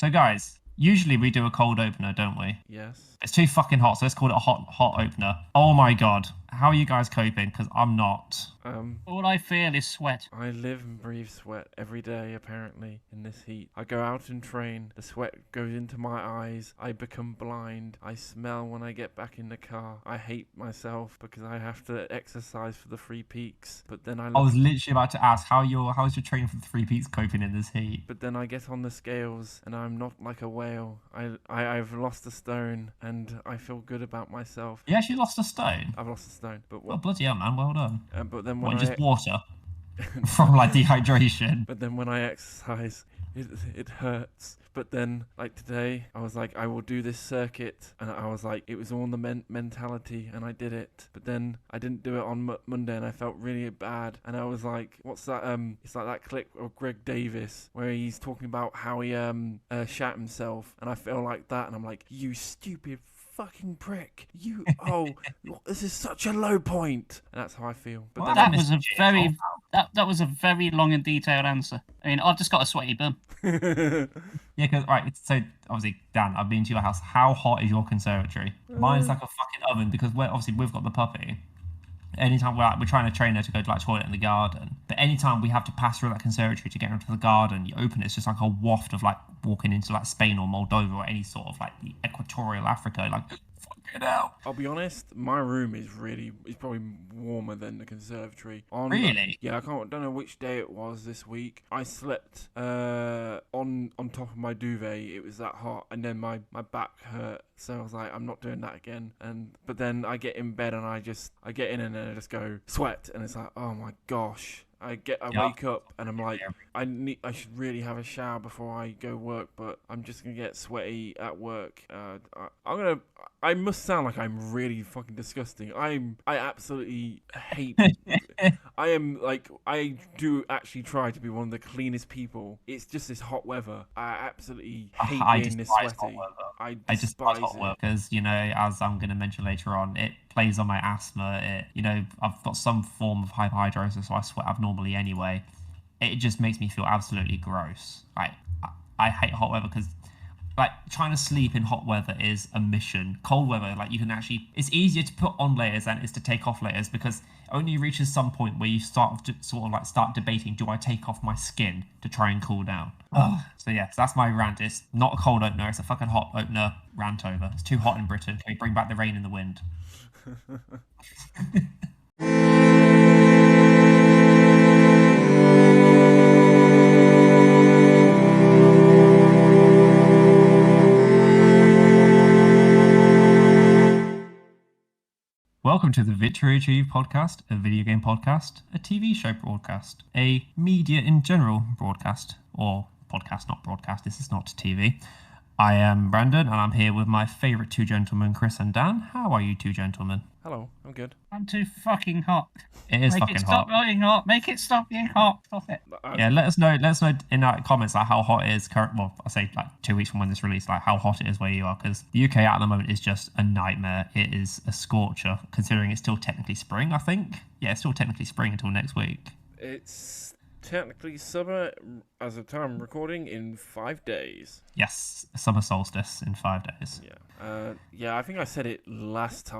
So guys, usually we do a cold opener, don't we? Yes. It's too fucking hot, so let's call it a hot opener. Oh my god. How are you guys coping? Because I'm not. All I feel is sweat. I live and breathe sweat every day, apparently, in this heat. I go out and train, the sweat goes into my eyes, I become blind, I smell when I get back in the car. I hate myself because I have to exercise for the 3 peaks, but then I was literally about to ask how's your training for the 3 peaks coping in this heat? But then I get on the scales and I'm not like a whale. I've lost a stone and I feel good about myself. You actually lost a stone? I've lost a stone, but what? Oh, bloody hell, man! Well done. But then when just water from like dehydration. But then when I exercise, it hurts. But then, like today, I was like, I will do this circuit, and I was like, it was all in the mentality, and I did it. But then I didn't do it on Monday, and I felt really bad. And I was like, what's that? It's like that clip of Greg Davis where he's talking about how he shat himself, and I feel like that, and I'm like, you stupid fucking prick, you this is such a low point, and that's how I feel. But well, that was a very long and detailed answer. I mean, I've just got a sweaty bum. Yeah, because so obviously, Dan, I've been to your house. How hot is your conservatory? Mine's like a fucking oven because we've got the puppy. Anytime we're trying to train her to go to like toilet in the garden, but anytime we have to pass through that conservatory to get her into the garden, you open it, it's just like a waft of like walking into like Spain or Moldova or any sort of like the equatorial Africa, like fucking hell. I'll be honest, my room is probably warmer than the conservatory. Really? Yeah, I don't know which day it was this week. I slept on top of my duvet. It was that hot, and then my back hurt. So I was like, I'm not doing that again. But then I get in bed and I get in and then I just go sweat, and it's like, oh my gosh. I wake up and I'm like, I should really have a shower before I go work, but I'm just gonna get sweaty at work. I must sound like I'm really fucking disgusting. I absolutely hate. I do actually try to be one of the cleanest people. It's just this hot weather. I absolutely hate being this sweaty. I despise hot weather because, as I'm going to mention later on, it plays on my asthma. I've got some form of hyperhidrosis, so I sweat abnormally anyway. It just makes me feel absolutely gross. I hate hot weather because trying to sleep in hot weather is a mission. Cold weather, it's easier to put on layers than it is to take off layers because it only reaches some point where you start debating, do I take off my skin to try and cool down? So that's my rant. It's not a cold opener, it's a fucking hot opener rant over. It's too hot in Britain. Can we bring back the rain and the wind? Welcome to the Victory Achieved podcast, a video game podcast, a TV show broadcast, a media in general broadcast, or podcast, not broadcast. This is not TV. I am Brandon, and I'm here with my favourite two gentlemen, Chris and Dan. How are you two gentlemen? Hello, I'm good. I'm too fucking hot. It is fucking hot. Make it stop being hot. Make it stop being hot. Stop it. Yeah, let us know in the comments how hot it is. Well, I say 2 weeks from when this released, how hot it is where you are, because the UK at the moment is just a nightmare. It is a scorcher, considering it's still technically spring. I think. Yeah, it's still technically spring until next week. It's technically summer as of time recording in 5 days. Yes, summer solstice in 5 days. I think I said it last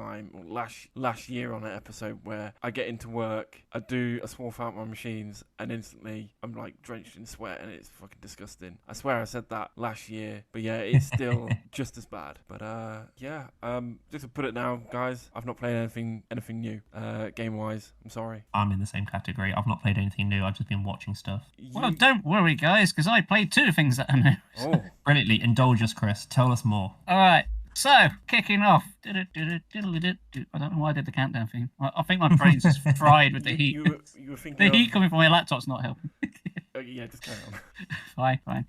year on an episode where I get into work, I swap out my machines, and instantly I'm drenched in sweat, and it's fucking disgusting. I swear I said that last year, but yeah, it's still just as bad. But just to put it now, guys, I've not played anything new, game wise. I'm sorry. I'm in the same category. I've not played anything new. I've just been watching stuff. Well, don't worry, guys, because I played 2 things that are new. Oh. Brilliantly. Indulge us, Chris. Tell us more. All right. So, kicking off. I don't know why I did the countdown thing. I think my brain's just fried with the heat. You were thinking the heat coming from my laptop's not helping. Yeah, just carry on. Fine.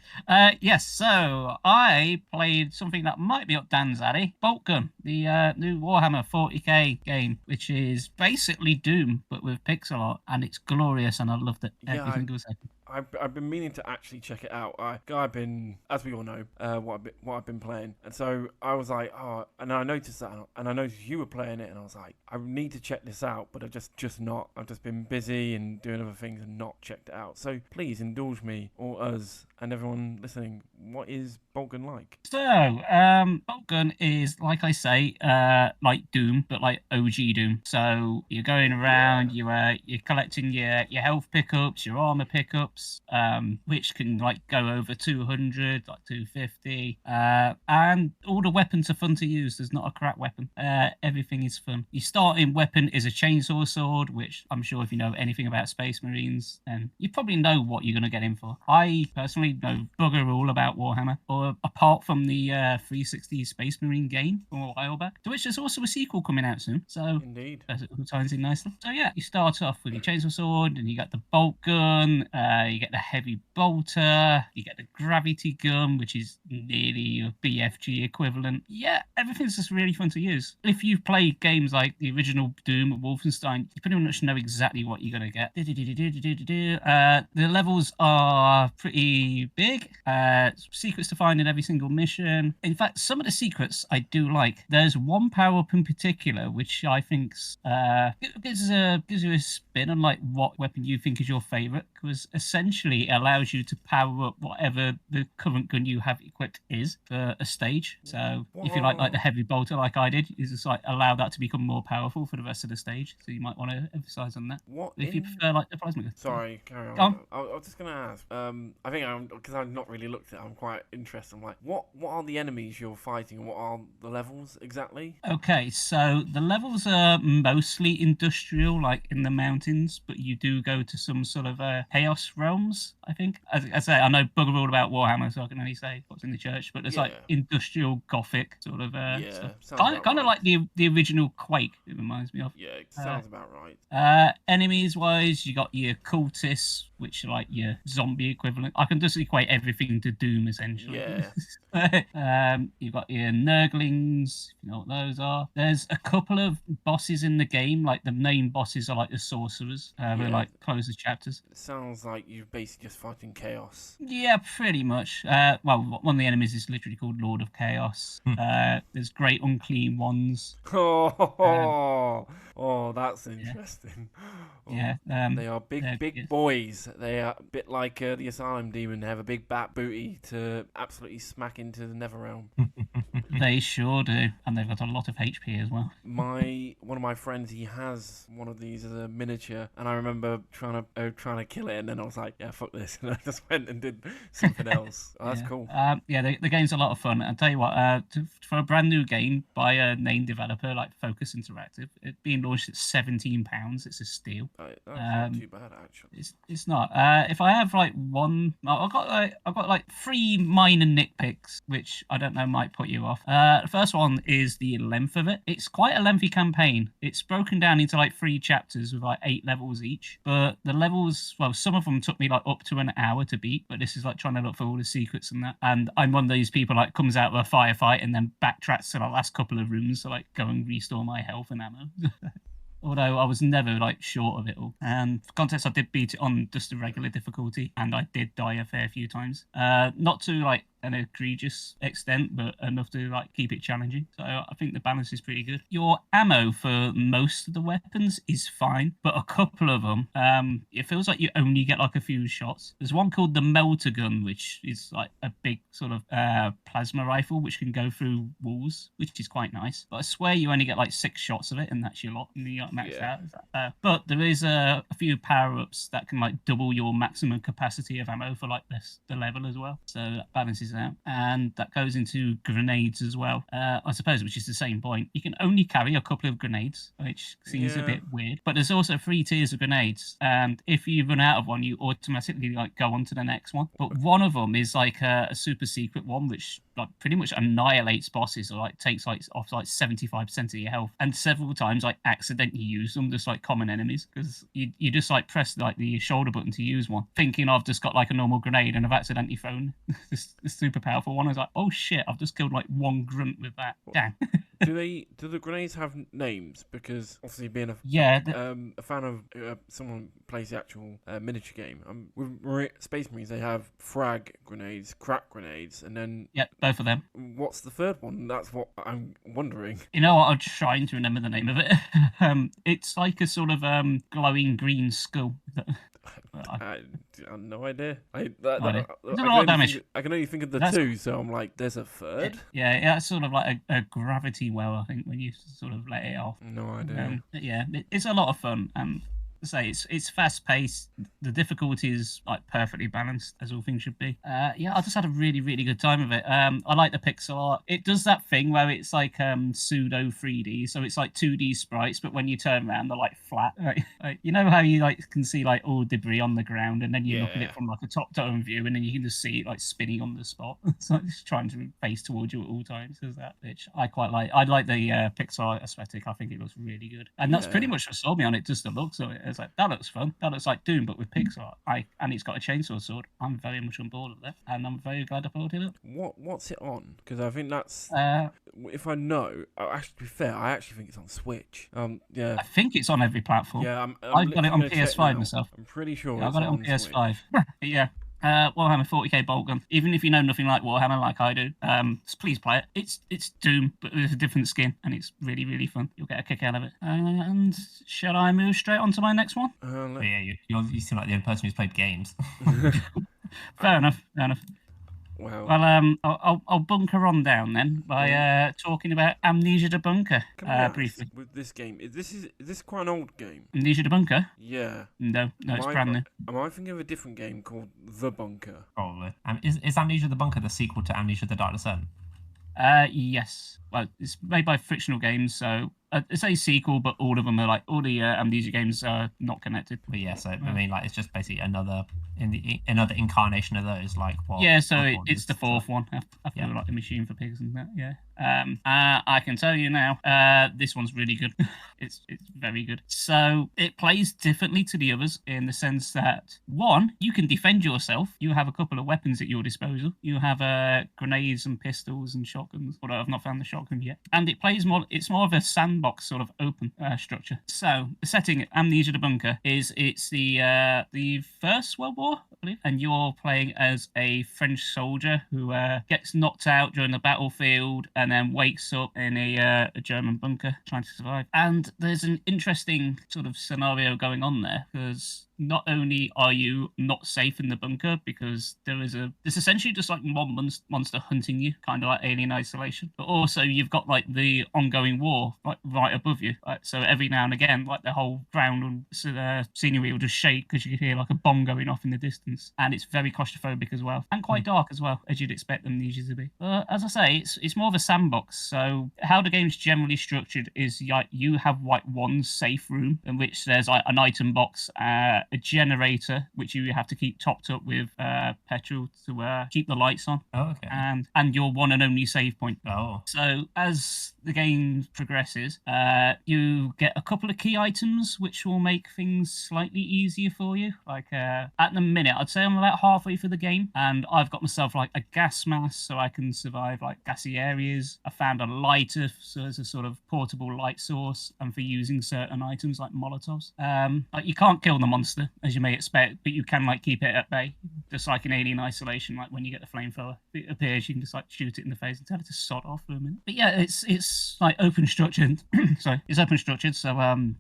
Yes, so I played something that might be up Dan's alley, Boltgun, the new Warhammer 40k game, which is basically Doom, but with pixel art, and it's glorious, and I loved it every single second. I've been meaning to actually check it out. I've been, as we all know, what I've been playing, and so I was like, oh, and I noticed that, and I noticed you were playing it, and I was like, I need to check this out, but I've just not. I've just been busy and doing other things and not checked it out. So please indulge me or us and everyone listening. What is Boltgun like? So, Boltgun is, like I say, like Doom, but like OG Doom. So you're going around, you're collecting your health pickups, your armor pickups, which can like go over 200, like 250, and all the weapons are fun to use. There's not a crap weapon. Everything is fun. Your starting weapon is a chainsaw sword, which I'm sure if you know anything about Space Marines, then you probably know what you're going to get in for. I personally know bugger all about Warhammer, or apart from the 360 Space Marine game from a while back, to which there's also a sequel coming out soon. So Indeed, it all ties in nicely. So yeah, you start off with your chainsaw sword, and you got the bolt gun, you get the heavy bolter, you get the gravity gun, which is nearly your BFG equivalent. Yeah, everything's just really fun to use. If you've played games like the original Doom or Wolfenstein, you pretty much know exactly what you're going to get. The levels are pretty big. Secrets to find in every single mission. In fact, some of the secrets I do like. There's one power up in particular, which I think's gives you a spin on like what weapon you think is your favorite, because essentially it allows you to power up whatever the current gun you have equipped is for a stage. So if you like the heavy bolter like I did, you just like allow that to become more powerful for the rest of the stage. So you might want to emphasize on that. If you prefer like the plasma gun. Sorry, carry on. I was just gonna ask. I think because I've not really looked at it, I'm quite interested. I'm like, what are the enemies you're fighting, and what are the levels exactly? Okay, so the levels are mostly industrial, like in the mountains, but you do go to some sort of chaos realms, I think. As I say, I know bugger all about Warhammer, so I can only say what's in the church, but there's like industrial gothic sort of stuff. Kind of like the original Quake, it reminds me of. Yeah, it sounds about right. Enemies wise, you got your cultists, which are like your zombie equivalent. I can just equate everything to Doom essentially. Yeah. You've got your Nurglings, if you know what those are. There's a couple of bosses in the game, like the main bosses are like the sorcerers. They're like closest chapters. It sounds like you're basically just fighting chaos. Yeah, pretty much. Well, one of the enemies is literally called Lord of Chaos. There's great unclean ones. Oh, that's interesting. Yeah. They are big boys. They are a bit like the Asylum Demon. They have a big bat booty to absolutely smack into the Netherrealm. They sure do. And they've got a lot of HP as well. One of my friends, he has one of these as a miniature, and I remember trying to kill it, and then I was like, yeah, fuck this, and I just went and did something else. Oh, that's cool. The game's a lot of fun. I'll tell you what, for a brand new game by a named developer like Focus Interactive, it being launched at £17, it's a steal. That's not too bad, actually. It's not. If I have like I've got like 3 minor nitpicks, which I don't know might put you off. The first one is the length of it. It's quite a lengthy campaign. It's broken down into like 3 chapters with like 8 levels each. But the levels, well, some of them took me like up to an hour to beat. But this is like trying to look for all the secrets and that. And I'm one of these people like comes out of a firefight and then backtracks to the last couple of rooms to like go and restore my health and ammo. Although I was never like short of it all. And for context, I did beat it on just a regular difficulty, and I did die a fair few times. Not to like an egregious extent, but enough to like keep it challenging. So I think the balance is pretty good. Your ammo for most of the weapons is fine, but a couple of them, it feels like you only get like a few shots. There's one called the melter gun, which is like a big sort of plasma rifle which can go through walls, which is quite nice. But I swear you only get like 6 shots of it, and that's your lot. And you max out. But there is a few power-ups that can like double your maximum capacity of ammo for like the level as well. So that balances out. And that goes into grenades as well. I suppose, which is the same point. You can only carry a couple of grenades, which seems a bit weird. But there's also 3 tiers of grenades, and if you run out of one, you automatically like go on to the next one. But one of them is like a super secret one, which like pretty much annihilates bosses, or like takes like off like 75% of your health. And several times like accidentally use them, just like common enemies, because you just like press like the shoulder button to use one, thinking I've just got like a normal grenade, and I've accidentally thrown this super powerful one. I was like, oh shit, I've just killed like 1 grunt with that. Damn. Do the grenades have names? Because obviously being Yeah, a fan of someone who plays the actual miniature game. With Space Marines, they have frag grenades, crack grenades, and then yeah, both of them. what's the third one? That's what I'm wondering. You know what? I'm trying to remember the name of it. It's like a sort of glowing green skull. I have no idea. I It's a lot of damage. I can only think of the That's- two, so I'm like, there's a third. Yeah, it's sort of like a gravity well, I think, when you sort of let it off. No idea. It's a lot of fun, and it's fast paced. The difficulty is like perfectly balanced, as all things should be. I just had a really really good time with it. I like the pixel art. It does that thing where it's like pseudo 3D, so it's like 2D sprites, but when you turn around, they're like flat. Like, you know how you like can see like all debris on the ground, and then you look at Yeah. it from like a top down view, and then you can just see it like spinning on the spot. It's like it's trying to face towards you at all times. Is that which I quite like. I like the pixel art aesthetic. I think it looks really good, and that's pretty Yeah. much what sold me on it. Just the looks of it. It's like that looks fun. That looks like Doom, but with pixel art. And it's got a chainsaw sword. I'm very much on board with that, and I'm very glad I bought it up. What's it on? Because I think that's Uh, if I know. Actually, to be fair, I actually think it's on Switch. Yeah. I think it's on every platform. Yeah, I've got it on literally gonna check PS5 now. myself. I'm pretty sure Yeah, I it's got it on Switch. PS5. Yeah. Warhammer 40k Boltgun. Even if you know nothing like Warhammer, like I do, please play it. It's Doom, but with a different skin, and it's really really fun. You'll get a kick out of it. And shall I move straight on to my next one? But yeah, you seem like the only person who's played games. Fair enough. Wow. Well, I'll bunker on down then by talking about Amnesia the Bunker Can I ask, briefly. with this game, is this quite an old game? Amnesia the Bunker? Yeah. No, it's Am I- brand new. Am I thinking of a different game called The Bunker? Probably. Is Amnesia the Bunker the sequel to Amnesia the Dark Descent? Yes. Well, it's made by Frictional Games, so it's a sequel, but all of them are like all the Amnesia games are not connected. But yeah, so I mean, like it's just basically another incarnation of those, like what? Yeah, so Bloodborne it's is. the fourth one after Yeah. like the Machine for Pigs and that. Yeah. I can tell you now, this one's really good. It's very good. So it plays differently to the others in the sense that one, you can defend yourself. You have a couple of weapons at your disposal. You have grenades and pistols and shotguns. Although I've not found the shotgun yet. And it plays more. It's more of a sandbox sort of open structure. So the setting, Amnesia the Bunker, it's the First World War, I believe, and you're playing as a French soldier who gets knocked out during the battlefield and then wakes up in a German bunker trying to survive. And there's an interesting sort of scenario going on there because not only are you not safe in the bunker because there's essentially just like one monster hunting you, kind of like Alien Isolation, but also you've got like the ongoing war like right above you. So every now and again, like the whole ground and scenery will just shake because you can hear like a bomb going off in the distance, and it's very claustrophobic as well, and quite dark as well, as you'd expect Amnesia to be. But as I say, it's more of a sandbox. So how the game's generally structured is like you have like one safe room in which there's like an item box, a generator which you have to keep topped up with petrol to keep the lights on, Oh, okay. and your one and only save point. Oh. So as the game progresses, you get a couple of key items which will make things slightly easier for you. Like at the minute, I'd say I'm about halfway through the game, and I've got myself like a gas mask so I can survive like gassy areas. I found a lighter so as a sort of portable light source, and for using certain items like Molotovs. Like you can't kill the monster as you may expect, but you can like keep it at bay, just like in Alien Isolation. Like when you get the flamethrower, it appears, you can just like shoot it in the face and tell it to sod off for a minute. But yeah, it's like open structured. Sorry, it's open structured, so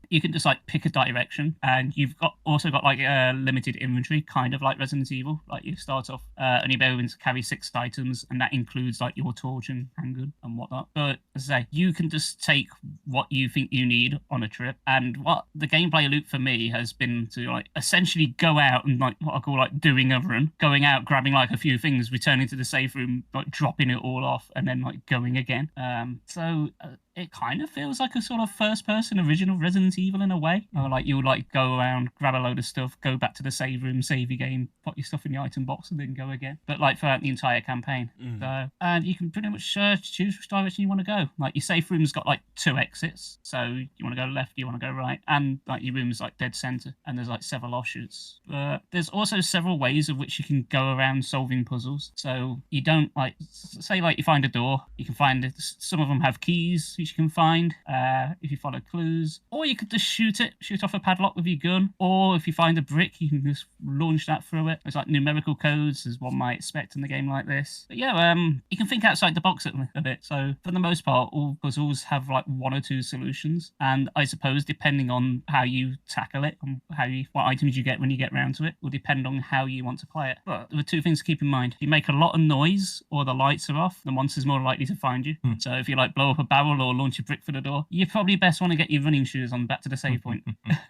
you can just like pick a direction, and you've also got like a limited inventory, kind of like Resident Evil. Like you start off and you're able to carry 6 items, and that includes like your torch and handgun and whatnot. But as I say, you can just take what you think you need on a trip. And what the gameplay loop for me has been to like essentially go out and like what I call like doing a run, going out, grabbing like a few things, returning to the safe room, like dropping it all off, and then like going again. So it kind of feels like a sort of first-person original Resident Evil in a way. Or like you would like go around, grab a load of stuff, go back to the save room, save your game, put your stuff in the item box, and then go again. But like throughout the entire campaign. So, and you can pretty much choose which direction you want to go. Like your safe room's got like 2 exits, so you want to go left, you want to go right, and like your room's like dead center, and there's like several offshoots. There's also several ways of which you can go around solving puzzles. So you don't like say like you find a door, you can find it. Some of them have keys secrets you can find if you follow clues, or you could just shoot off a padlock with your gun, or if you find a brick, you can just launch that through it. It's like numerical codes, as one might expect in a game like this. But yeah, you can think outside the box a bit. So for the most part, all puzzles have like one or two solutions, and I suppose depending on how you tackle it and what items you get when you get round to it will depend on how you want to play it. But there are two things to keep in mind. If you make a lot of noise or the lights are off, the monster's more likely to find you. So if you like blow up a barrel or launch a brick for the door, you probably best want to get your running shoes on back to the save point.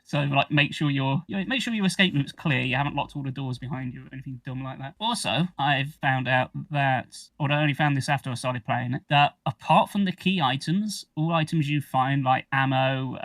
So like make sure your escape route's clear. You haven't locked all the doors behind you or anything dumb like that. Also, I've found out that, or I only found this after I started playing it, that apart from the key items, all items you find like ammo,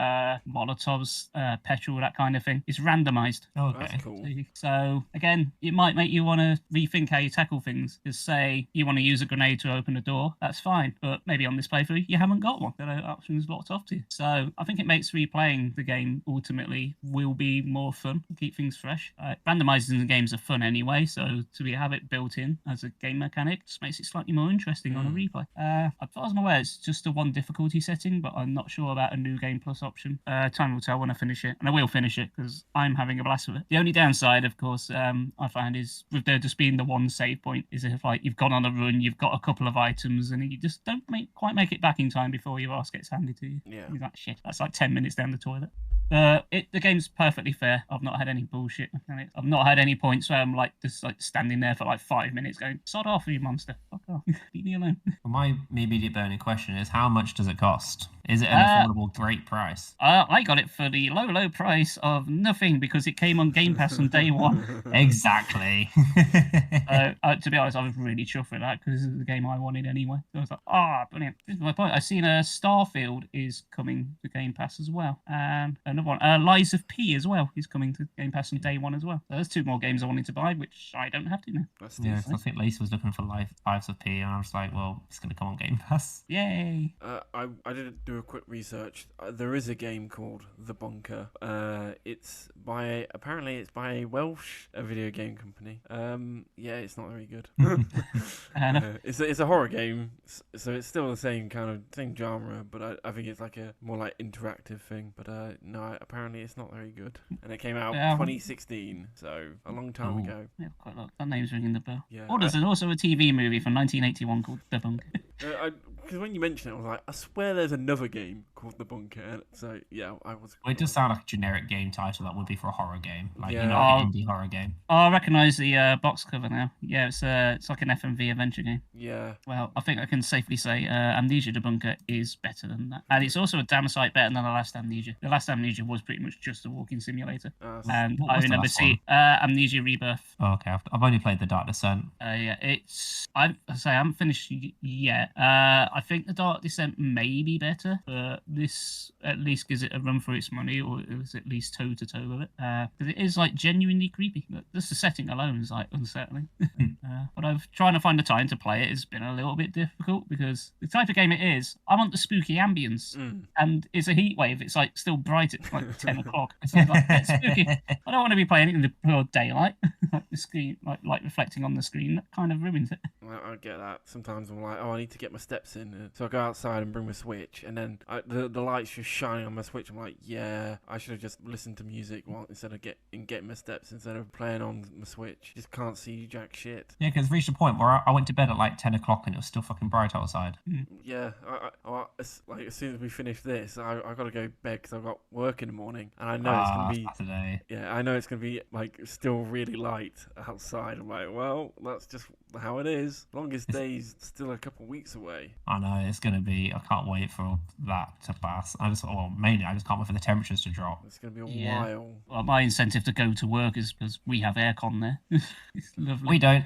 molotovs, petrol, that kind of thing, is randomized. Okay. That's cool. So again, it might make you want to rethink how you tackle things. Just say you want to use a grenade to open a door, that's fine. But maybe on this playthrough, you haven't got one. There are options locked off to you. So I think it makes replaying the game ultimately will be more fun, keep things fresh. Randomizing the games are fun anyway, so to have it built in as a game mechanic just makes it slightly more interesting on a replay. As far as I'm aware, it's just a one difficulty setting, but I'm not sure about a new game plus option. Time will tell when I finish it, and I will finish it because I'm having a blast with it. The only downside, of course, I find is with there just being the one save point, is if like you've gone on a run, you've got a couple of items, and you just don't quite make it back in time before your ass gets handed to you. Yeah. You're like, shit, that's like 10 minutes down the toilet. The game's perfectly fair. I've not had any bullshit mechanics. I've not had any points where I'm like just like standing there for like 5 minutes going, sod off, you monster. Fuck off. Leave me alone. Well, my immediate burning question is, how much does it cost? Is it an affordable, great price? I got it for the low price of nothing because it came on Game Pass on day one. Exactly. To be honest, I was really chuffed with that because this is the game I wanted anyway. So I was like, brilliant. This is my point. I've seen Starfield is coming to Game Pass as well. And another one, Lies of P as well, is coming to Game Pass on day one as well. So there's two more games I wanted to buy, which I don't have to now. That's Yeah, decent. I think Lisa was looking for Lives of P, and I was like, well, it's going to come on Game Pass. Yay. I did do a quick research. There is a game called The Bunker. It's by a Welsh video game company. Yeah, it's not very good. It's a horror game, so it's still the same genre, but I think it's like a more like interactive thing. But no, apparently it's not very good. And it came out 2016, so a long time ago. Yeah, quite a lot. That name's ringing the bell. Yeah. There's also a TV movie from 1981 called The Bunker. Because when you mentioned it, I was like, I swear there's another game called The Bunker. So yeah, I was. Well, it does sound like a generic game title that would be for a horror game, like Yeah. like an indie horror game. Oh, I recognise the box cover now. Yeah, it's like an FMV adventure game. Yeah. Well, I think I can safely say Amnesia The Bunker is better than that. And it's also a damn sight better than the last Amnesia. The last Amnesia was pretty much just a walking simulator. And What I was the remember last seeing Amnesia Rebirth. Oh, okay, I've only played The Dark Descent. Yeah, I haven't finished yet. I think The Dark Descent may be better, but this at least gives it a run for its money, or it was at least toe to toe with it. Because it is like genuinely creepy. Just the setting alone is like unsettling. But I've trying to find the time to play it has been a little bit difficult because the type of game it is, I want the spooky ambience, and it's a heat wave. It's like still bright at like 10 o'clock. So it's like, it's spooky. I don't want to be playing it in the broad daylight. Like the screen, like reflecting on the screen, that kind of ruins it. I get that. Sometimes I'm like, I need to get my steps in. So I go outside and bring my Switch, and then the light's just shining on my Switch. I'm like, yeah, I should have just listened to music instead of getting my steps instead of playing on my Switch. Just can't see jack shit. Yeah, because it's reached a point where I went to bed at like 10 o'clock and it was still fucking bright outside. Yeah, as soon as we finish this, I got to go to bed because I've got work in the morning, and I know it's gonna be Saturday. Yeah, I know it's gonna be like still really light outside. I'm like, well, that's just how it is. Longest day's still a couple of weeks away. I know it's gonna be. I can't wait for that to pass. I just can't wait for the temperatures to drop. It's gonna be a while. Well, my incentive to go to work is because we have aircon there. It's lovely. We don't.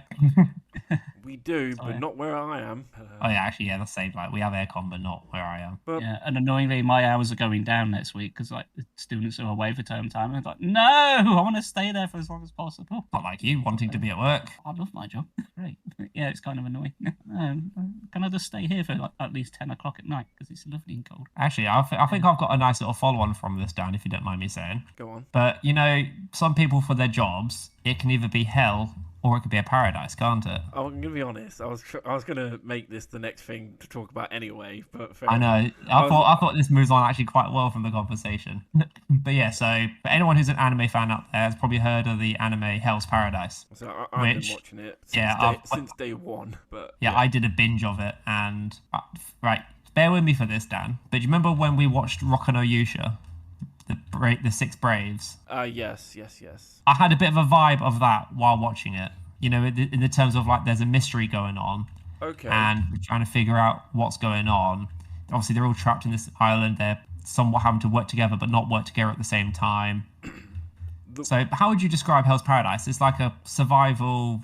We do, but not where I am. Oh yeah, actually, yeah, that's the same. Like we have aircon, but not where I am. But Yeah, and annoyingly, my hours are going down next week because like the students are away for term time. And I'm like, no, I want to stay there for as long as possible. Not like you wanting to be at work. I love my job. Great. Yeah, it's kind of annoying. Can I just stay here for like at least 10 o'clock at night because it's lovely and cold? Actually, I think I've got a nice little follow-on from this, Dan, if you don't mind me saying. go on. But, some people for their jobs, it can either be hell or it could be a paradise, can't it? I'm gonna be honest. I was gonna make this the next thing to talk about anyway, but fair I know. enough. I thought this moves on actually quite well from the conversation. But yeah, so for anyone who's an anime fan out there has probably heard of the anime Hell's Paradise. So I've been which watching it yeah, since day one. But yeah, I did a binge of it, and right, bear with me for this, Dan. But do you remember when we watched Roku no Yusha, the Six Braves? Yes. I had a bit of a vibe of that while watching it. You know, in the terms of like there's a mystery going on, Okay. and we're trying to figure out what's going on. Obviously, they're all trapped in this island. They're somewhat having to work together, but not work together at the same time. So, how would you describe Hell's Paradise? It's like a survival,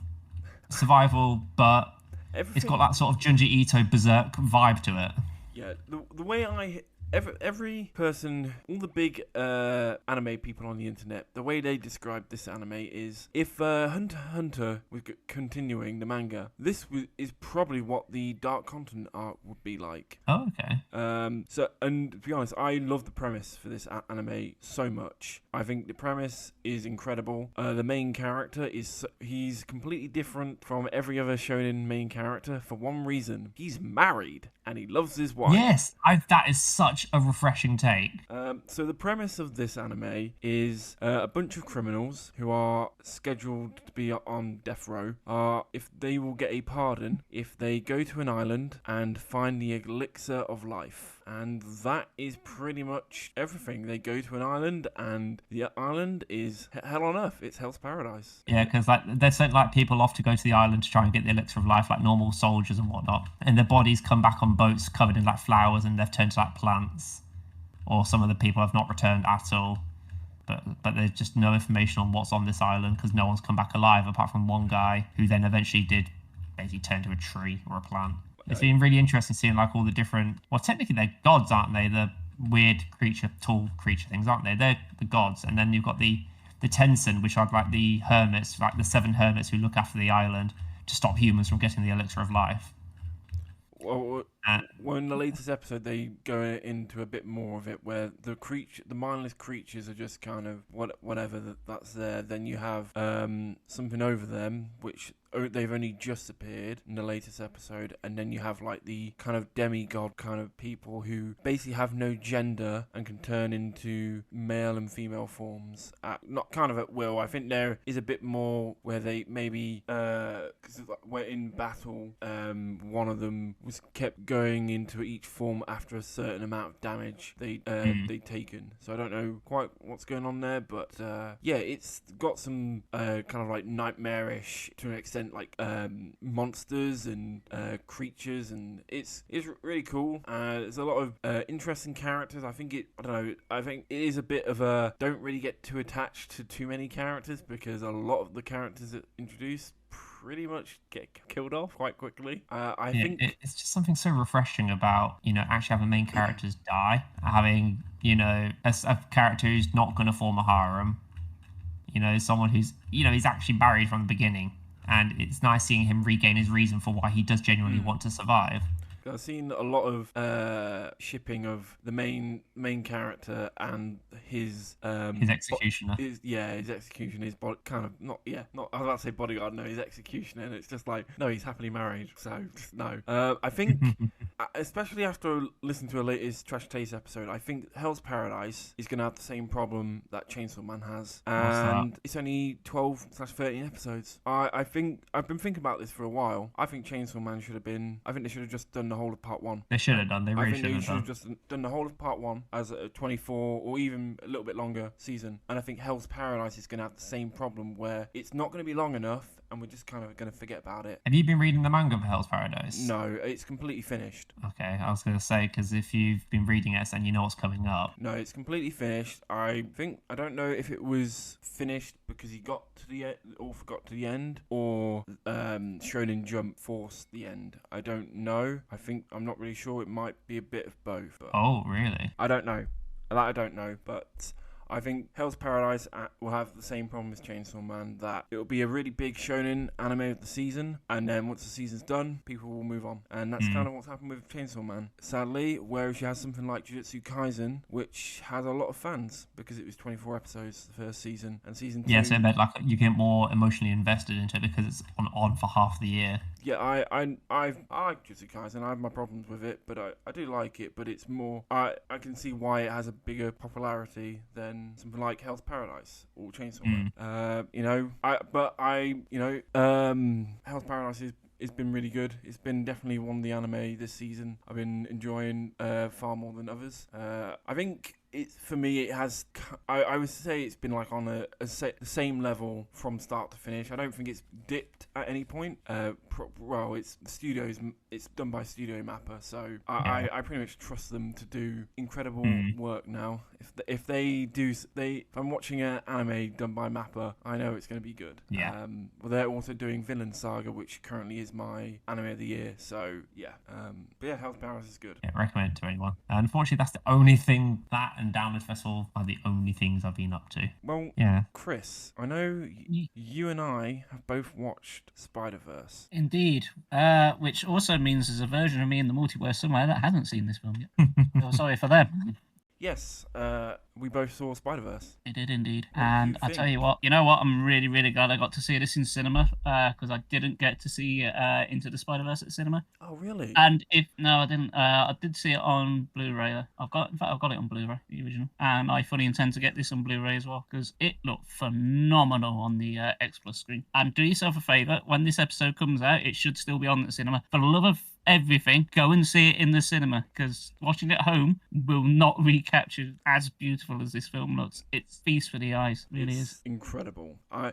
but it's got that sort of Junji Ito berserk vibe to it. Yeah, the way every person, all the big anime people on the internet, the way they describe this anime is if Hunter x Hunter was continuing the manga, this is probably what the Dark Continent arc would be like. Oh, okay. So, and to be honest, I love the premise for this anime so much. I think the premise is incredible. The main character he's completely different from every other shonen main character for one reason. He's married and he loves his wife. Yes, that is such a refreshing take. So the premise of this anime is a bunch of criminals who are scheduled to be on death row if they will get a pardon if they go to an island and find the elixir of life. And that is pretty much everything. They go to an island, and the island is hell on earth. It's Hell's Paradise. Yeah, because like they sent like people off to go to the island to try and get the elixir of life, like normal soldiers and whatnot, and their bodies come back on boats covered in like flowers, and they've turned to like plants. Or some of the people have not returned at all, but there's just no information on what's on this island because no one's come back alive apart from one guy who then eventually did basically turn to a tree or a plant. It's been really interesting seeing like all the different. Well, technically they're gods, aren't they? The weird creature, tall creature things, aren't they? They're the gods, and then you've got the Tensen, which are like the hermits, like the 7 hermits who look after the island to stop humans from getting the elixir of life. Well, in the latest episode, they go into a bit more of it, where the mindless creatures are just kind of whatever that's there. Then you have something over them, which they've only just appeared in the latest episode, and then you have like the kind of demigod kind of people who basically have no gender and can turn into male and female forms, not kind of at will. I think there is a bit more where they maybe because we're in battle, one of them was kept going into each form after a certain amount of damage they'd taken. So I don't know quite what's going on there, but yeah, it's got some kind of like nightmarish to an extent, like monsters and creatures, and it's really cool. There's a lot of interesting characters. I think it is a bit of a don't really get too attached to too many characters, because a lot of the characters that introduced pretty much get killed off quite quickly. I think it's just something so refreshing about, you know, actually having main characters die, having, you know, a character who's not going to form a harem, you know, someone who's, you know, he's actually married from the beginning, and it's nice seeing him regain his reason for why he does genuinely want to survive. I've seen a lot of shipping of the main character and his executioner. His executioner, his kind of not I was about to say bodyguard, no, his executioner, and it's just like, no, he's happily married, so just no. I think especially after listening to a latest Trash Taste episode, I think Hell's Paradise is going to have the same problem that Chainsaw Man has, and it's only 12/13 episodes. I think I've been thinking about this for a while. I think Chainsaw Man they should have just done the whole of part 1. They should have done. They really should have just done the whole of part 1 as a 24 or even a little bit longer season. And I think Hell's Paradise is going to have the same problem, where it's not going to be long enough and we're just kind of going to forget about it. Have you been reading the manga for Hell's Paradise? No, it's completely finished. Okay, I was going to say, because if you've been reading it, then you know what's coming up. No, it's completely finished. I don't know if it was finished because he got to the end, or forgot to the end, or Shonen Jump forced the end. I don't know. I'm not really sure. It might be a bit of both. Oh, really? I don't know. That I don't know, but I think Hell's Paradise will have the same problem as Chainsaw Man, that it will be a really big shonen anime of the season, and then once the season's done, people will move on. And that's kind of what's happened with Chainsaw Man, sadly, whereas you have something like Jujutsu Kaisen, which has a lot of fans, because it was 24 episodes the first season, and season 2... Yeah, so it meant like you get more emotionally invested into it because it's on for half the year. Yeah, I like Jujutsu Kaisen. I have my problems with it, but I do like it. But it's more, I can see why it has a bigger popularity than something like Hell's Paradise or Chainsaw Man. Hell's Paradise it's been really good. It's been definitely one of the anime this season I've been enjoying far more than others. I think for me, it has. I would say it's been like on the same level from start to finish. I don't think it's dipped at any point. It's done by Studio Mappa, so I pretty much trust them to do incredible work now. If I'm watching an anime done by Mappa, I know it's going to be good. Yeah. Well, they're also doing Villain Saga, which currently is my anime of the year. So yeah. But yeah, Hell's Paradise is good. Yeah, recommend it to anyone. Unfortunately, that's the only thing that and Download Festival are the only things I've been up to. Well, yeah. Chris, I know you and I have both watched Spiderverse. Indeed, which also means there's a version of me in the multiverse somewhere that hasn't seen this film yet. So sorry for them. Yes, we both saw Spiderverse. It did indeed. And I tell you what, I'm really, really glad I got to see this in cinema, because I didn't get to see Into the Spider-Verse at cinema. Oh, really? And I didn't. I did see it on Blu-ray. I've got it on Blu-ray, the original. And I fully intend to get this on Blu-ray as well, because it looked phenomenal on the X Plus screen. And do yourself a favour, when this episode comes out, it should still be on the cinema. For the love of everything, go and see it in the cinema, because watching it at home will not recapture as beautiful as this film looks. It's feast for the eyes, really is incredible. I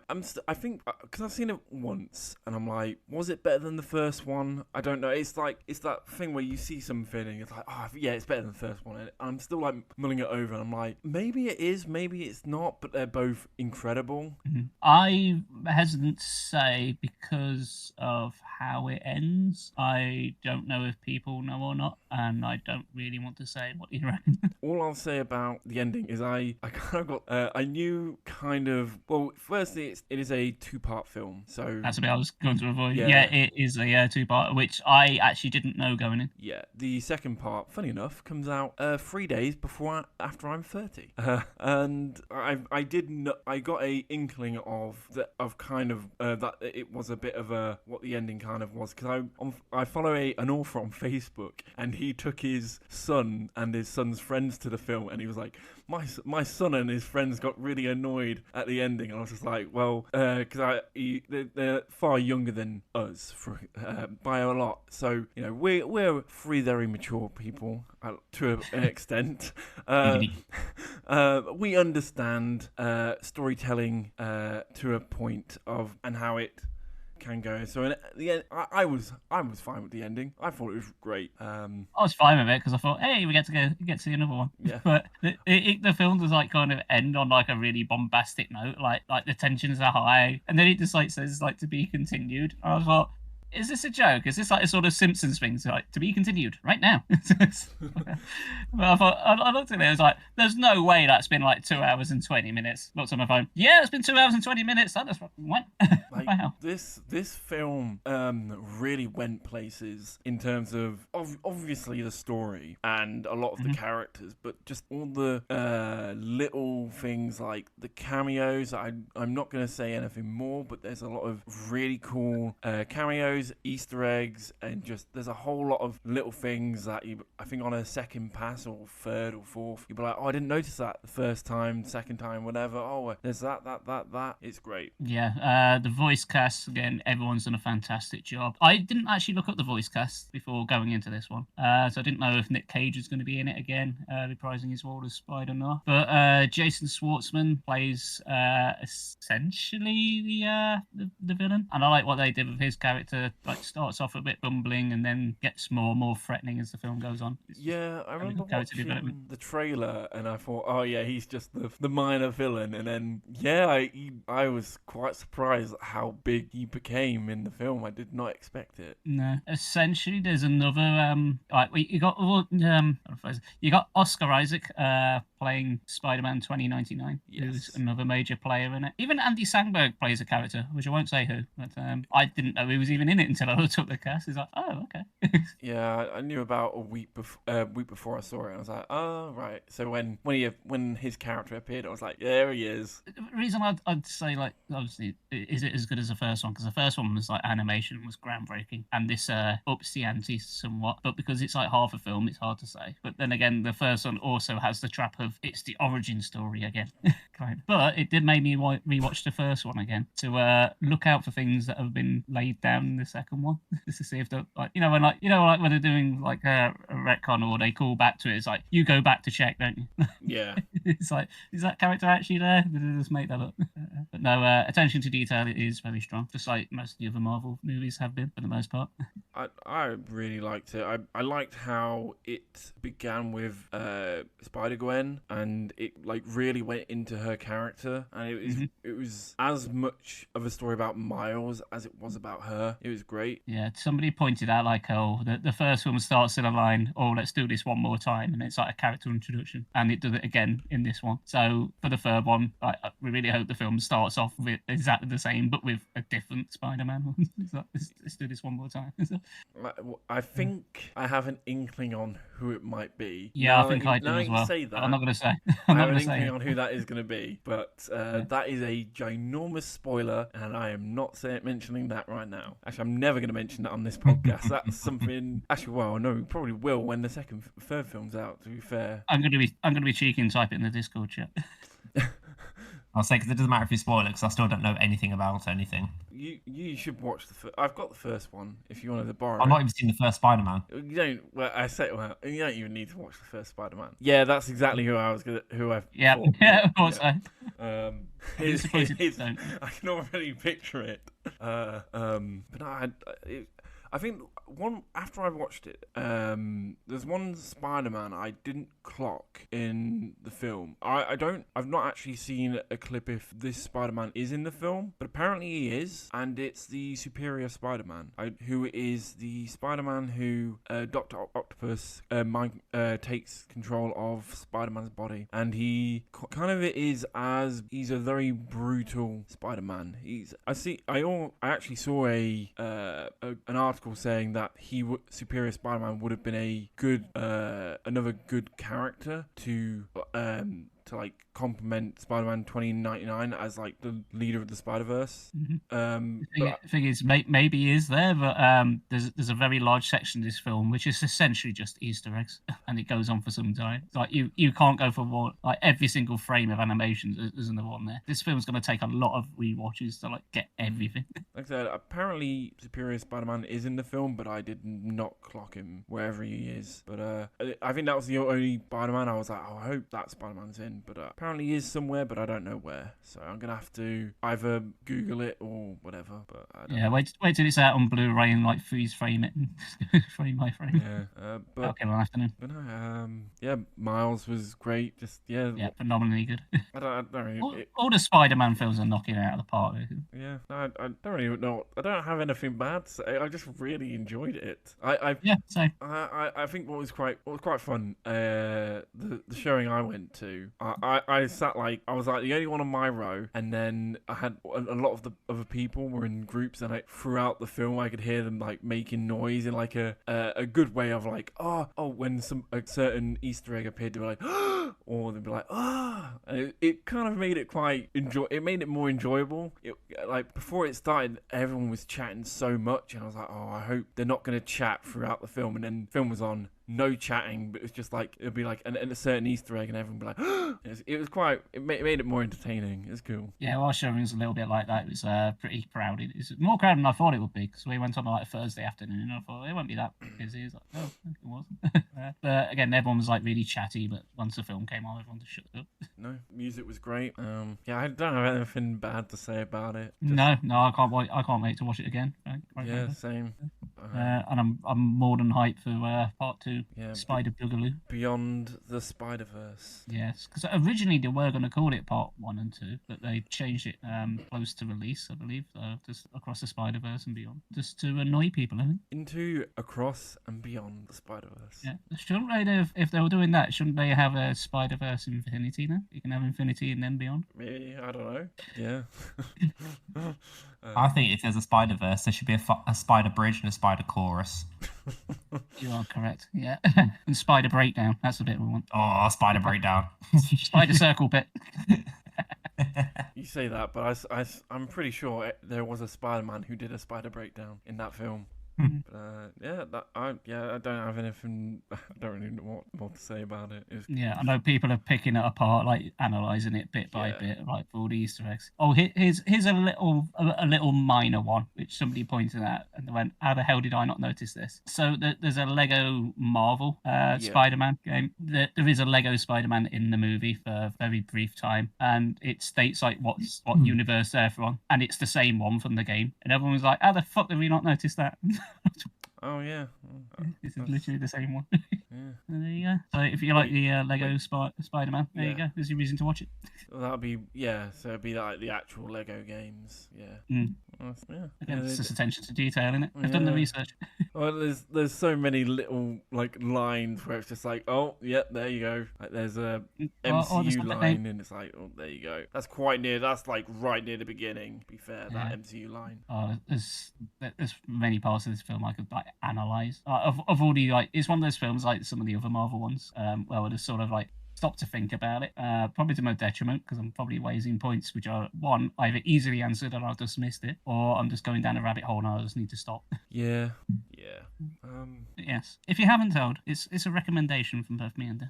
think because I've seen it once and I'm like, was it better than the first one? I don't know. It's that thing where you see something and it's like, oh yeah, it's better than the first one, and I'm still like mulling it over and I'm like, maybe it is, maybe it's not, but they're both incredible. I'm hesitant to say because of how it ends. I don't know if people know or not, and I don't really want to say what you reckon. All I'll say about the ending is I kind of got I knew kind of, well, firstly it is a 2-part film, so that's what I was going to avoid. Yeah, it is a 2-part, which I actually didn't know going in. Yeah, the second part, funny enough, comes out 3 days after I'm 30, and I got a inkling of that it was a bit of a what the ending kind of was, because I follow an author on Facebook, and he took his son and his son's friends to the film, and he was like, my son and his friends got really annoyed at the ending, and I was just like, well, because they're far younger than us by a lot, so we're 3 very mature people to an extent. We understand storytelling to a point and how it can go. So in the end, I was fine with the ending. I thought it was great. I was fine with it because I thought, hey, we get to see another one. Yeah. But the film does like kind of end on like a really bombastic note, like the tensions are high, and then it just like says like to be continued. And I thought, is this a joke? Is this like a sort of Simpsons thing? So, like, to be continued right now. But I thought, I looked at it, I was like, there's no way that's been like 2 hours and 20 minutes. Looked on my phone. Yeah, it's been 2 hours and 20 minutes. That just went. Wow. This film really went places in terms of obviously the story and a lot of the characters, but just all the little things like the cameos. I'm not going to say anything more, but there's a lot of really cool cameos, Easter eggs, and just there's a whole lot of little things that I think on a second pass or third or fourth, you'll be like, oh, I didn't notice that the first time, second time, whatever. Oh, there's that. It's great. Yeah, the voice cast, again, everyone's done a fantastic job. I didn't actually look up the voice cast before going into this one, so I didn't know if Nick Cage was going to be in it again, reprising his role as Spider-Man. But Jason Schwartzman plays essentially the villain, and I like what they did with his character. Like starts off a bit bumbling and then gets more and more threatening as the film goes on. I remember watching the trailer and I thought, oh yeah, he's just the minor villain, and then I was quite surprised at how big he became in the film. I did not expect it. No, essentially there's another you got Oscar Isaac playing Spider-Man 2099, Yes. who's another major player in it. Even Andy Samberg plays a character, which I won't say who, but I didn't know he was even in it until I looked up the cast. It's like, oh, okay. Yeah, I knew about a week before I saw it. And I was like, oh right. So when his character appeared, I was like, there he is. The reason I'd say, like, obviously, is it as good as the first one? Because the first one was like animation was groundbreaking, and this ups the ante somewhat. But because it's like half a film, it's hard to say. But then again, the first one also has the trap of it's the origin story again. Kind of. But it did make me rewatch the first one again to look out for things that have been laid down in the second one, just to see if they're like like when they're doing like a retcon or they call back to it. It's like you go back to check, don't you? Yeah. It's like, is that character actually there? Did they just make that up? But no, attention to detail is very strong, just like most of the other Marvel movies have been for the most part. I really liked it. I liked how it began with Spider-Gwen, and it like really went into her character, and it was as much of a story about Miles as it was about her. It was great. Yeah, somebody pointed out like, oh, the first one starts in a line, oh, let's do this one more time, and it's like a character introduction, and it does it again in this one. So for the third one, we really hope the film starts off with exactly the same, but with a different Spider-Man. Let's do this one more time. I think I have an inkling on who it might be. Yeah, I think I do as well. Say that, I'm not going to say. I have an inkling on who that is going to be, but that is a ginormous spoiler, and I am not mentioning that right now. Actually, I'm never going to mention that on this podcast. That's something. Actually, well, no, we probably will when the third film's out. To be fair, I'm going to be cheeky and type it in the Discord chat. I'll say, because it doesn't matter if you spoil it, because I still don't know anything about anything. You should watch the first. I've got the first one if you wanted to borrow. I've not even seen the first Spider-Man. You don't. Well, you don't even need to watch the first Spider-Man. Yeah, that's exactly who I thought. Yeah, of course. Yeah. I can already picture it. But no, I think after I watched it, there's one Spider-Man I didn't clock in the film. I've not actually seen a clip if this Spider-Man is in the film, but apparently he is, and it's the Superior Spider-Man, who is the Spider-Man who Dr. Octopus takes control of Spider-Man's body, and he kind of he's a very brutal Spider-Man. I actually saw an article saying that Superior Spider-Man would have been a good another good character to like complement Spider-Man 2099 as like the leader of the Spiderverse. The thing is, maybe he is there, but there's a very large section of this film which is essentially just Easter eggs, and it goes on for some time. It's like you can't go for one, like every single frame of animation isn't the one there. This film's going to take a lot of rewatches to like get everything. Like I said, apparently Superior Spider-Man is in the film, but I did not clock him wherever he is. But I think that was the only Spider-Man I was like, oh, I hope that Spider-Man's in. But apparently he is somewhere, but I don't know where. So I'm gonna have to either Google it or whatever. But I don't know. Wait till it's out on Blu-ray and like freeze frame it and frame by frame. Yeah, but okay, one afternoon. But no, Miles was great. Just phenomenally good. I don't really, all the Spider-Man films are knocking it out of the park. Yeah, I don't really know. I don't have anything bad to say. I just really enjoyed it. Same. I think what was quite fun. The showing I went to. I sat like I was like the only one on my row, and then I had a lot of the other people were in groups, and like throughout the film I could hear them like making noise in like a good way of like when a certain Easter egg appeared, they were like or they'd be like and it kind of made it it made it more enjoyable. Like before it started, everyone was chatting so much, and I was like, I hope they're not going to chat throughout the film. And then the film was on, no chatting, but it was just like it'd be like a certain Easter egg, and everyone would be like, it made it more entertaining. It was cool. Yeah, our showing was a little bit like that. It was pretty crowded. It was more crowded than I thought it would be, because we went on like a Thursday afternoon, and I thought it won't be that busy. It was like, it wasn't. But again, everyone was like really chatty, but once the film came on, everyone just shut up. No, music was great. I don't have anything bad to say about it. No, I can't wait. I can't wait to watch it again. Right, yeah, same. and I'm more than hyped for part 2, Yeah, Spider Boogaloo. Beyond the Spider-Verse. Yes, because originally they were going to call it part 1 and 2, but they changed it close to release, I believe, just across the Spider-Verse and beyond, just to annoy people, I think. Into Across and Beyond the Spider-Verse. Yeah, shouldn't they, if they were doing that, shouldn't they have a Spider-Verse Infinity now? You can have Infinity and then Beyond. Maybe, I don't know. Yeah. I think if there's a Spider-Verse, there should be a Spider Bridge and a Spider Chorus. You are correct, yeah. And Spider Breakdown, that's the bit we want. Oh, Spider Breakdown. Spider Circle bit. You say that, but I'm pretty sure there was a Spider-Man who did a Spider Breakdown in that film. But I don't have anything. I don't really know what more to say about it. Yeah, I know people are picking it apart, like analysing it bit by bit, like for all the Easter eggs. Oh, here's a little minor one which somebody pointed out, and they went, "How the hell did I not notice this?" So there's a Lego Marvel Spider-Man game. There is a Lego Spider-Man in the movie for a very brief time, and it states like what universe they're from, and it's the same one from the game, and everyone was like, "How the fuck did we not notice that?" Oh yeah, this is literally the same one. Yeah. And there you go. So if you like the Lego Spider-Man, there you go. There's your reason to watch it. Well, that'll be so it'd be like the actual Lego games. Yeah. Again, it's just attention to detail, isn't it? I've done the research. Well, there's so many little like lines where it's just like, oh, yep, there you go. Like there's a MCU line, and it's like, oh, there you go. That's quite near. That's like right near the beginning. To be fair, that MCU line. Oh, there's many parts of this film I could like analyze. Of all the like, it's one of those films like some of the other Marvel ones, where I just sort of like stop to think about it. Probably to my detriment, because I'm probably raising points which are one either easily answered and I've just missed it, or I'm just going down a rabbit hole and I just need to stop. Yeah. Yes. If you haven't told, it's a recommendation from both me and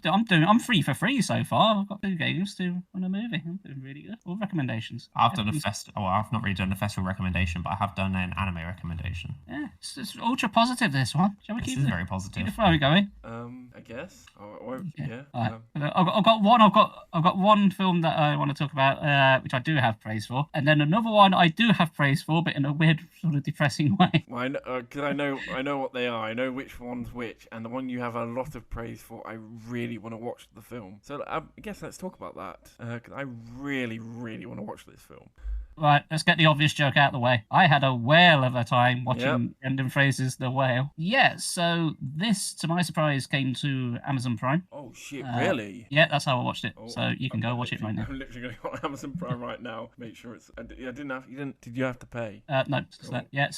Dan. I'm free for free so far. I've got 2 games, 2 on a movie. I'm doing really good. All recommendations. I've done I've not really done a festival recommendation, but I have done an anime recommendation. Yeah, it's ultra positive, this one. Shall we keep it? Very positive. Keep the flow going. I guess. Yeah. I've got one film that I want to talk about, which I do have praise for, and then another one I do have praise for, but in a weird sort of depressing way. Well, because I know what they are. I know which one's which, and the one you have a lot of praise for, I really want to watch the film. So I guess let's talk about that, because I really, really want to watch this film. Right, let's get the obvious joke out of the way. I had a whale of a time watching Brendan Fraser's The Whale. Yeah, so this, to my surprise, came to Amazon Prime. Oh shit, really? Yeah, that's how I watched it. So you can go watch it right now. I'm literally going to go on Amazon Prime right now. Make sure it's. Did you have to pay? No, Cool. Yeah,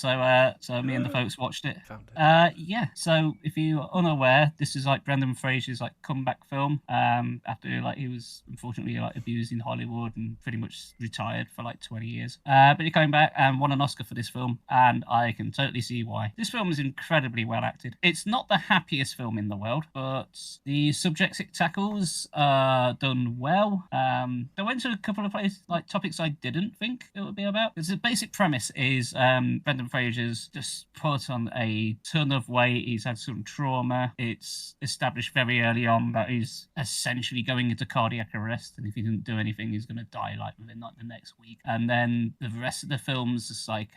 so me and the folks watched it. Found it. Yeah, so if you're unaware, this is like Brendan Fraser's like comeback film. After like he was unfortunately like abused in Hollywood and pretty much retired for like 20 years. But he came back and won an Oscar for this film, and I can totally see why. This film is incredibly well acted. It's not the happiest film in the world, but the subjects it tackles are done well. They went to a couple of places, like topics I didn't think it would be about. Because the basic premise is Brendan Fraser's just put on a ton of weight. He's had some trauma. It's established very early on that he's essentially going into cardiac arrest, and if he didn't do anything, he's going to die like within like the next week. And then the rest of the film's just like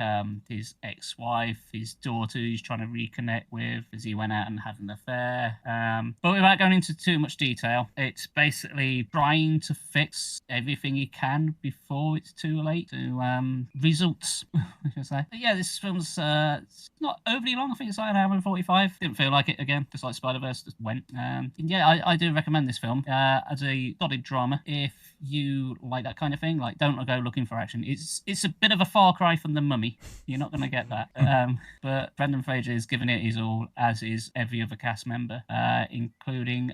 his ex-wife, his daughter he's trying to reconnect with as he went out and had an affair. But without going into too much detail, it's basically trying to fix everything he can before it's too late to results, I should say. But yeah, this film's it's not overly long. I think it's like an hour and 45. Didn't feel like it again, just like Spider-Verse just went. Yeah, I do recommend this film as a solid drama. If you like that kind of thing, like don't go looking for action. It's a bit of a far cry from The Mummy. You're not going to get that. But Brendan Fraser is giving it his all, as is every other cast member, including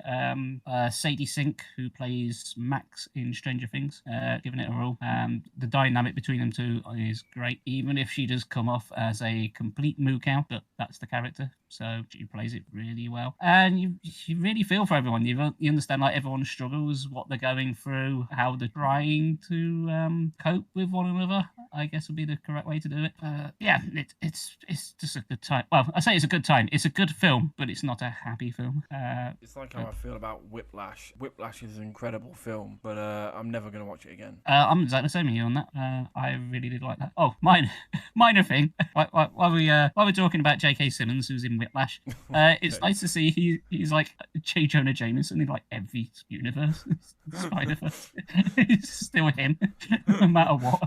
Sadie Sink, who plays Max in Stranger Things, giving it her all. The dynamic between them two is great, even if she does come off as a complete moo cow, but that's the character. So she plays it really well, and you really feel for everyone. You understand like everyone's struggles, what they're going through, how they're trying to cope with one another, I guess would be the correct way to do it. Yeah, it's just a good time. Well, I say it's a good time. It's a good film, but it's not a happy film. It's like how I feel about Whiplash. Whiplash is an incredible film, but I'm never going to watch it again. I'm exactly the same as you on that. I really did like that. Oh, minor thing. While we're talking about J.K. Simmons, who's in Whiplash, it's nice to see he's like J. Jonah Jameson in like every universe. Spiderverse. It's still him, no matter what.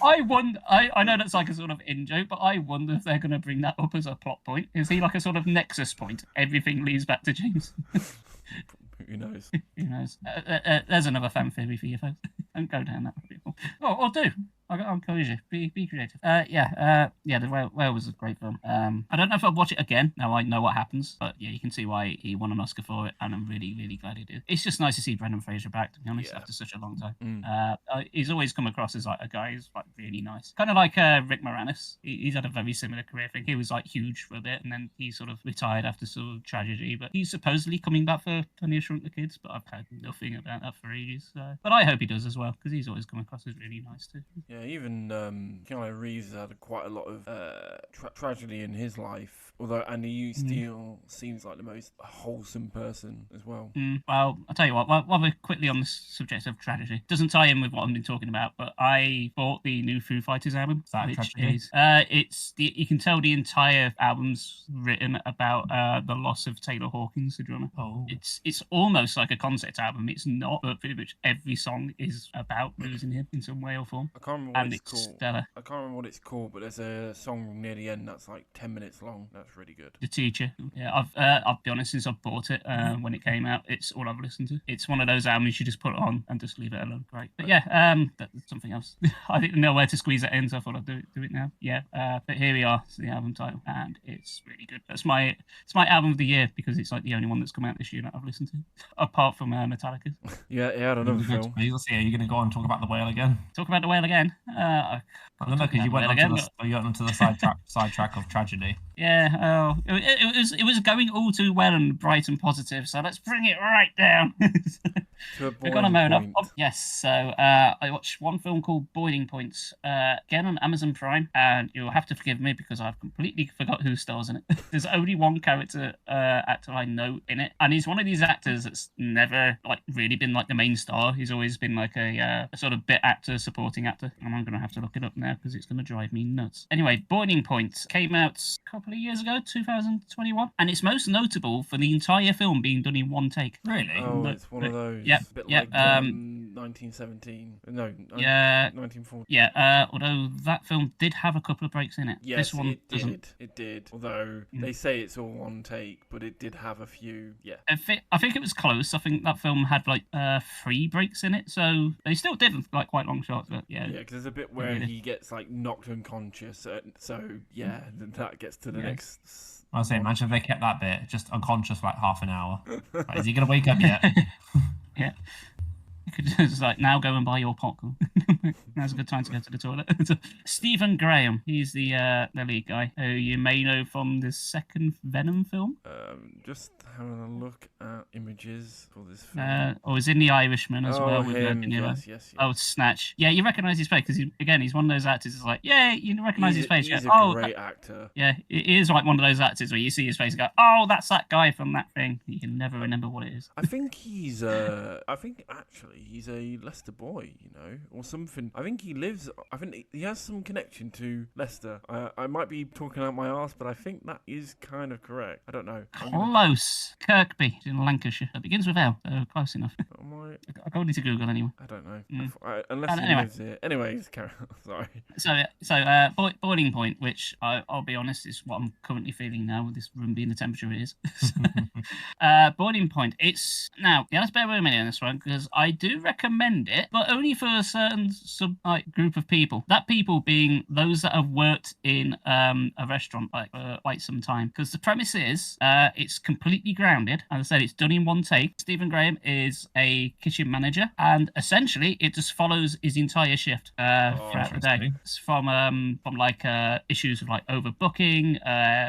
I know that's like a sort of in-joke, but I wonder if they're going to bring that up as a plot point. Is he like a sort of nexus point? Everything leads back to James. Who knows? Who knows? There's another fan theory for you folks. Don't go down that rabbit hole. Or do. I'll encourage you. Be creative. The Whale was a great film. I don't know if I'll watch it again. Now I know what happens, but yeah, you can see why he won an Oscar for it, and I'm really, really glad he did. It's just nice to see Brendan Fraser back, to be honest, after such a long time. He's always come across as like a guy who's like really nice, kind of like Rick Moranis. He's had a very similar career thing. He was like huge for a bit, and then he sort of retired after sort of tragedy. But he's supposedly coming back for Honey, I Shrunk the Kids, but I've heard nothing about that for ages. But I hope he does as well, because he's always come across as really nice too. Yeah, even Keanu Reeves had quite a lot of tragedy in his life, and he still seems like the most wholesome person as well. Well, I'll tell you what, while we're quickly on the subject of tragedy, doesn't tie in with what I've been talking about, but I bought the new Foo Fighters album, you can tell the entire album's written about the loss of Taylor Hawkins, the drummer. It's almost like a concept album. It's not, but pretty much every song is about losing him in some way or form. I can't remember what it's called. Stellar. I can't remember what it's called, but there's a song near the end that's like 10 minutes long. That's really good. The Teacher. Yeah, I'll be honest, since I bought it when it came out, it's all I've listened to. It's one of those albums you just put it on and just leave it alone. Great. But yeah, that's something else. I didn't know where to squeeze that in, so I thought I'd do it now. Yeah, but here we are. It's the album title, and it's really good. It's my album of the year because it's like the only one that's come out this year that I've listened to, apart from Metallica's. Yeah, I had another film. Are you going to go on and talk about The Whale again? Talk about The Whale again? I don't know, because you went onto the sidetrack of tragedy. Yeah, it was going all too well and bright and positive, so let's bring it right down. To a We're gonna mode up. point. Yes, so I watched one film called Boiling Points, again on Amazon Prime, and you'll have to forgive me because I've completely forgot who stars in it. There's only one actor I know in it, and he's one of these actors that's never like really been like the main star. He's always been like a sort of bit actor, supporting actor, and I'm gonna have to look it up now because it's gonna drive me nuts. Anyway, Boiling Points came out a couple of years ago, 2021, and it's most notable for the entire film being done in one take. Really? Oh, it's one of those. Yeah, A bit yeah, like 1917. No, yeah, 1940. yeah. Although that film did have a couple of breaks in it. Yes, this one it doesn't. It did. Although they say it's all one take, but it did have a few. Yeah. I think it was close. I think that film had like 3 breaks in it, so they still did like quite long shots. But yeah, Yeah, because there's a bit where he gets like knocked unconscious. So yeah, that gets to the next. I was saying, imagine if they kept that bit just unconscious for like half an hour. Like, is he going to wake up yet? Yeah. You could just like now go and buy your popcorn. Now's a good time to go to the toilet. Stephen Graham, he's the lead guy who you may know from the second Venom film. Just having a look at images for this film. Or he's in The Irishman as well. With him. De Niro. Yes. Oh, Snatch. Yeah, you recognise his face because he's one of those actors. It's like, yeah, you recognise his face. He's a great actor. Yeah, it is like one of those actors where you see his face and go, oh, that's that guy from that thing. You can never remember what it is. I think he's he's a Leicester boy, or something. I think he has some connection to Leicester. I might be talking out my arse, but I think that is kind of correct. I don't know. Close. Kirkby in Lancashire. It begins with L, so close enough. I go into Google anyway. I don't know. Unless he lives here. Anyways, carry on. Sorry. So Boiling Point, which I'll be honest is what I'm currently feeling now with this room being the temperature it is. Boiling Point. It's now you have to bear with me on this one because I do recommend it, but only for a certain group of people. That people being those that have worked in a restaurant for quite some time. Because the premise is it's completely grounded. As I said, it's done in one take. Stephen Graham is a kitchen manager, and essentially it just follows his entire shift throughout the day. It's from issues of like overbooking.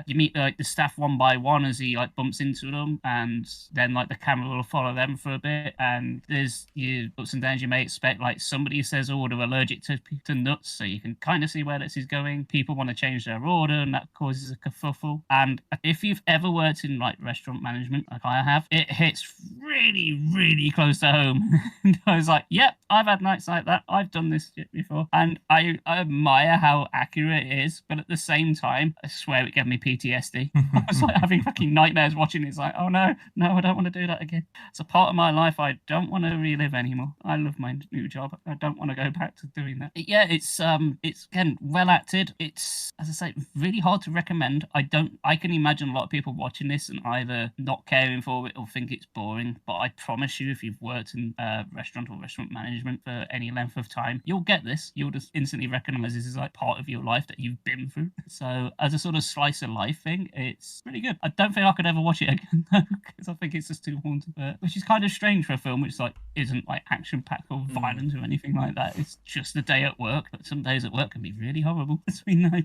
You meet the staff one by one as he like bumps into them, and then like the camera will follow them for a bit. And there's the ups and downs you may expect. Like somebody says, "Oh, they're allergic to nuts," so you can kind of see where this is going. People want to change their order, and that causes a kerfuffle. And if you've ever worked in like restaurant management, like I have, it hits really, really close to home. And I was like, "Yep, I've had nights like that. I've done this shit before," and I admire how accurate it is. But at the same time, I swear it gave me PTSD. I was like having fucking nightmares watching it. It's like, oh no, I don't want to do that again. It's a part of my life I don't want to relive anymore. I love my new job. I don't want to go back to doing that. Yeah, it's again well acted. It's, as I say, really hard to recommend. I can imagine a lot of people watching this and either not caring for it or think it's boring. But I promise you, if you've worked in restaurant or restaurant management for any length of time, you'll get this. You'll just instantly recognize this is like part of your life that you've been through. So as a sort of slice of life thing, it's really good. I don't think I could ever watch it again though, because I think it's just too haunting. Which is kind of strange for a film which like isn't like action packed or violent or anything like that. It's just a day at work, but some days at work can be really horrible, as we know.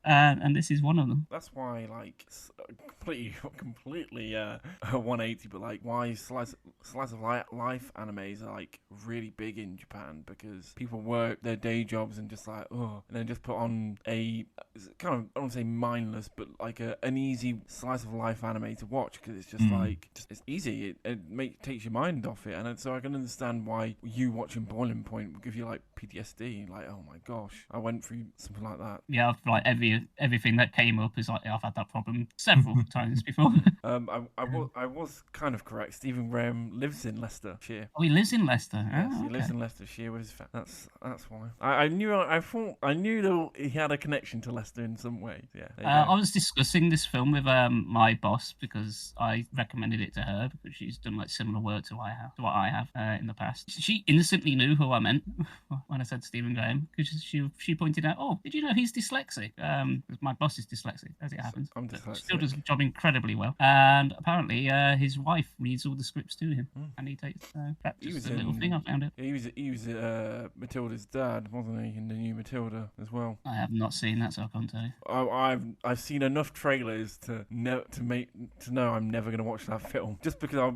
And this is one of them. That's why, like, completely 180, but like, why slice of life animes are like really big in Japan, because people work their day jobs and just like, and then just put on a kind of, I don't want to say mindless, but like an easy slice of life anime to watch, because it's just like, it's easy. It takes your mind off it, and so I can understand why you watching Boiling Point would give you like PTSD. Like, oh my gosh, I went through something like that. Yeah, like everything that came up is like, I've had that problem several times before. I was kind of correct. Stephen Graham lives in Leicestershire. Oh, he lives in Leicester. Yes, he lives in Leicestershire with his that's why. I knew that he had a connection to Leicester in some way. Yeah. I was discussing this film with my boss because I recommended it to her because she's done like similar work to what I have in the past. She instantly knew who I meant when I said Stephen Graham, because she pointed out, "Oh, did you know he's dyslexic?" Because my boss is dyslexic, as it happens. I'm dyslexic. Still does the job incredibly well, and apparently his wife reads all the scripts to him, and he takes. That's just a little thing I found it. He was Matilda's dad, wasn't he, in the new Matilda as well? I have not seen that, so I can't tell you. I've seen enough trailers to know I'm never going to watch that film, just because I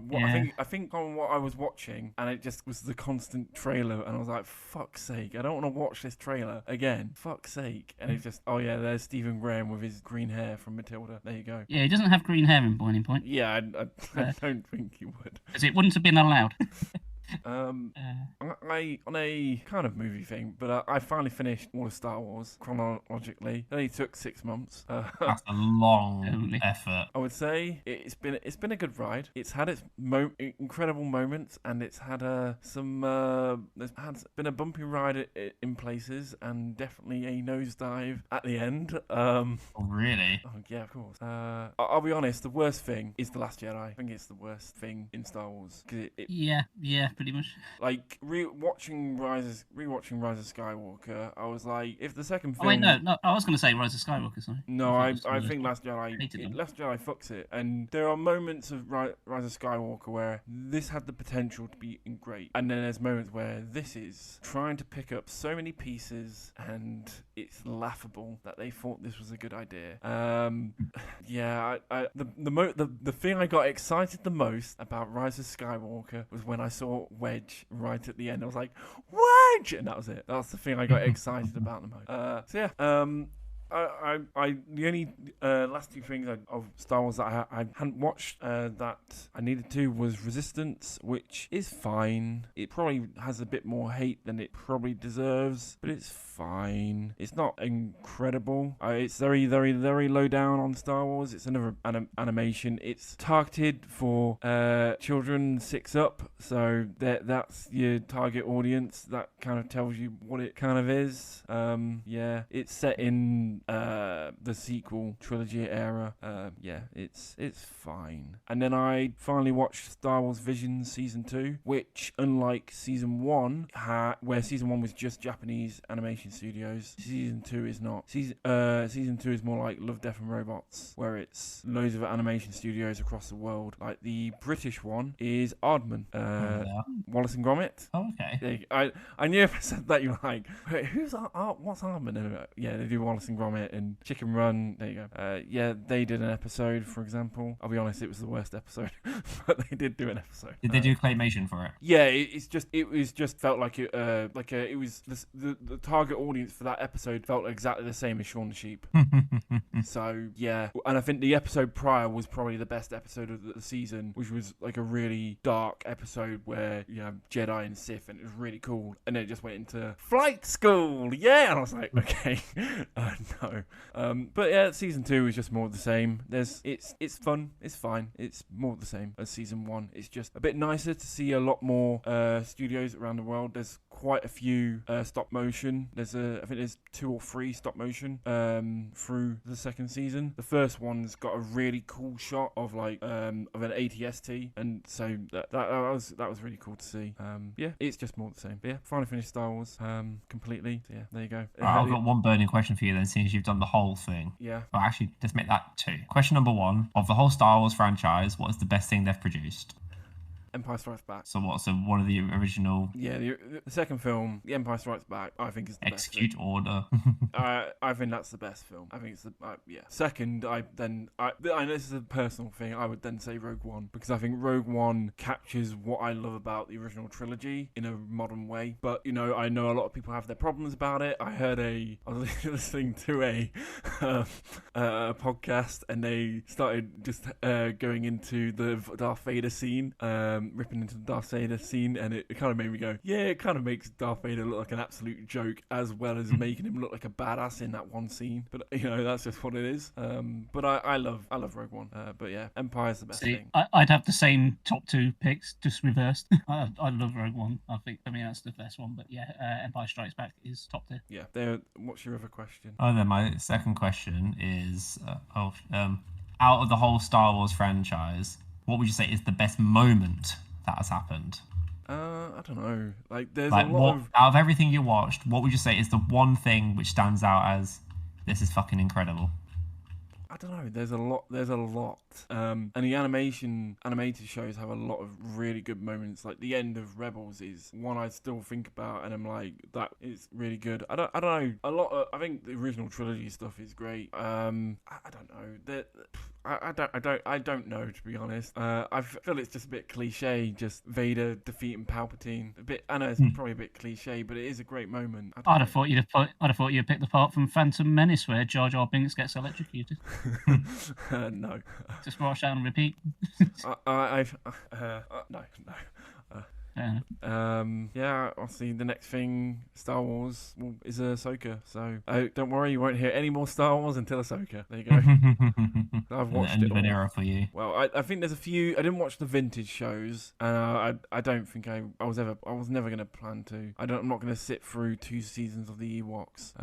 think on what I was watching, and it just was the constant trailer, and I was like, fuck's sake, I don't want to watch this trailer again, fuck's sake. And it's just, oh yeah, there's Stephen Graham with his green hair from Matilda. There you go. Yeah, he doesn't have green hair in Boiling Point. Yeah, I don't think he would, because it wouldn't have been allowed. I on a kind of movie thing, but I finally finished all of Star Wars chronologically. It only took 6 months. That's a long effort. I would say it's been a good ride. It's had its incredible moments, and it's had there's been a bumpy ride in places, and definitely a nosedive at the end. Oh, really? Oh, yeah, of course. I'll be honest. The worst thing is The Last Jedi. I think it's the worst thing in Star Wars, because yeah, pretty much. Like rewatching Rise of Skywalker, I was like, if the second film. Oh wait, no, I was going to say Rise of Skywalker. Sorry. No, I think Last Jedi fucks it, and there are moments of Rise of Skywalker where this had the potential to be great, and then there's moments where this is trying to pick up so many pieces, and it's laughable that they thought this was a good idea. The thing I got excited the most about Rise of Skywalker was when I saw Wedge right at the end. I was like, Wedge! And that was it. That's the thing I got excited about the most. The only last two things of Star Wars that I hadn't watched that I needed to was Resistance, which is fine. It probably has a bit more hate than it probably deserves, but it's fine. It's not incredible. It's very, very, very low down on Star Wars. It's another animation. It's targeted for children 6 up, so that's your target audience. That kind of tells you what it kind of is. It's set in the sequel trilogy era. It's fine. And then I finally watched Star Wars Visions Season 2, which, unlike Season 1, where Season 1 was just Japanese animation studios, Season 2 is not. Season 2 is more like Love, Death and Robots, where it's loads of animation studios across the world. Like the British one is Aardman, Wallace and Gromit. Oh, okay. I knew if I said that you were like, wait, what's Aardman? Yeah, they do Wallace and Gromit. Vomit and Chicken Run. There you go. Yeah, they did an episode, for example. I'll be honest, it was the worst episode, but they did do an episode. Did they do claymation for it? Yeah, it was just felt like it was the target audience for that episode felt exactly the same as Shaun the Sheep. So yeah, and I think the episode prior was probably the best episode of the season, which was like a really dark episode where you have Jedi and Sith, and it was really cool. And then it just went into flight school, yeah, and I was like, okay, no. But yeah, season 2 is just more of the same. It's fun, it's fine, it's more of the same as season 1. It's just a bit nicer to see a lot more studios around the world. There's quite a few stop motion. I think there's 2 or 3 stop motion through the second season. The first one's got a really cool shot of like of an ATST, and so that was really cool to see. Yeah, it's just more the same. But yeah, finally finished Star Wars completely. So yeah, there you go. Right, I've got one burning question for you then, seeing as you've done the whole thing. Yeah. Well, actually, let's make that 2. Question number 1: of the whole Star Wars franchise, what is the best thing they've produced? Empire Strikes Back. So what? So one of the original. Yeah, the second film, The Empire Strikes Back, I think is the Execute best. Order. I think that's the best film. I think it's the yeah. Second, I know this is a personal thing. I would then say Rogue One, because I think Rogue One captures what I love about the original trilogy in a modern way. But you know, I know a lot of people have their problems about it. I was listening to a podcast, and they started just going into the Darth Vader scene. Ripping into the Darth Vader scene, and it kind of made me go, yeah, it kind of makes Darth Vader look like an absolute joke, as well as making him look like a badass in that one scene. But you know, that's just what it is. But I love Rogue One. But yeah, Empire's the best thing. I'd have the same top 2 picks, just reversed. I love Rogue One. I mean that's the best one. But yeah, Empire Strikes Back is top 2. Yeah. What's your other question? Oh, then my second question is, out of the whole Star Wars franchise, what would you say is the best moment that has happened? I don't know. Like, there's like, a lot of... Out of everything you watched, what would you say is the one thing which stands out as, this is fucking incredible? I don't know. There's a lot. And the animated shows have a lot of really good moments. Like the end of Rebels is one I still think about, and I'm like, that is really good. I don't know. I think the original trilogy stuff is great. I don't know. I don't know, to be honest. I feel it's just a bit cliche, just Vader defeating Palpatine. I know it's probably a bit cliche, but it is a great moment. I'd have thought you'd pick the part from Phantom Menace where Jar Jar Binks gets electrocuted. No. Just watch that and repeat. No. Yeah. Obviously the next thing, Star Wars, is Ahsoka. So don't worry, you won't hear any more Star Wars until Ahsoka. There you go. I've watched it all. An era for you. Well, I think there's a few. I didn't watch the vintage shows, and I don't think I was never going to plan to. I'm not going to sit through 2 seasons of the Ewoks.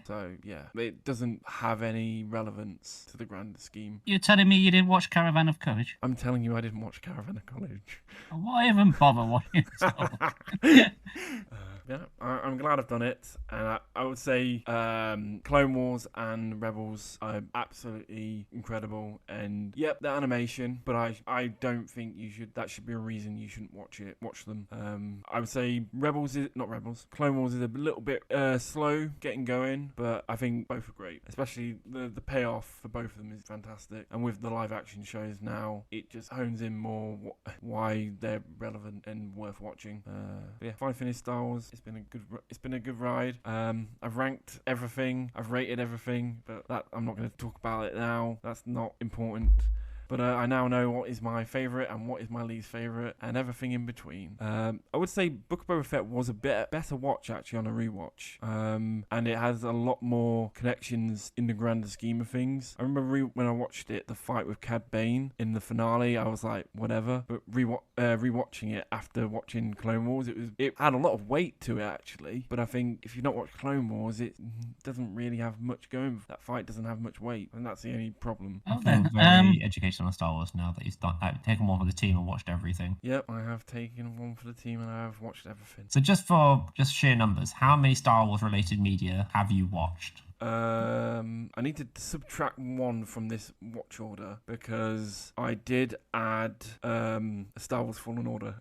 So yeah, it doesn't have any relevance to the grander scheme. You're telling me you didn't watch Caravan of Courage? I'm telling you, I didn't watch Caravan of Courage. Why even bother watching it? Yeah, I'm glad I've done it. And I would say Clone Wars and Rebels are absolutely incredible. And yep, the animation, but I don't think that should be a reason you shouldn't watch them. I would say Clone Wars is a little bit slow getting going, but I think both are great. Especially the payoff for both of them is fantastic. And with the live action shows now, it just hones in more why they're relevant and worth watching. Yeah, finally finished Star Wars. It's been a good ride. I've ranked everything. I've rated everything, but that I'm not going to talk about it now. That's not important. But I now know what is my favourite and what is my least favourite and everything in between. I would say Book of Boba Fett was a bit better watch actually on a rewatch. And it has a lot more connections in the grander scheme of things. I remember when I watched it, the fight with Cad Bane in the finale, I was like, whatever. But rewatching it after watching Clone Wars, it had a lot of weight to it actually. But I think if you've not watched Clone Wars, it doesn't really have much going. That fight doesn't have much weight, and that's the only problem. I feel very educational on Star Wars now that you've taken one for the team and watched everything. Yep, I have taken one for the team and I have watched everything. So just sheer numbers, how many Star Wars related media have you watched? I need to subtract 1 from this watch order because I did add a Star Wars Fallen Order.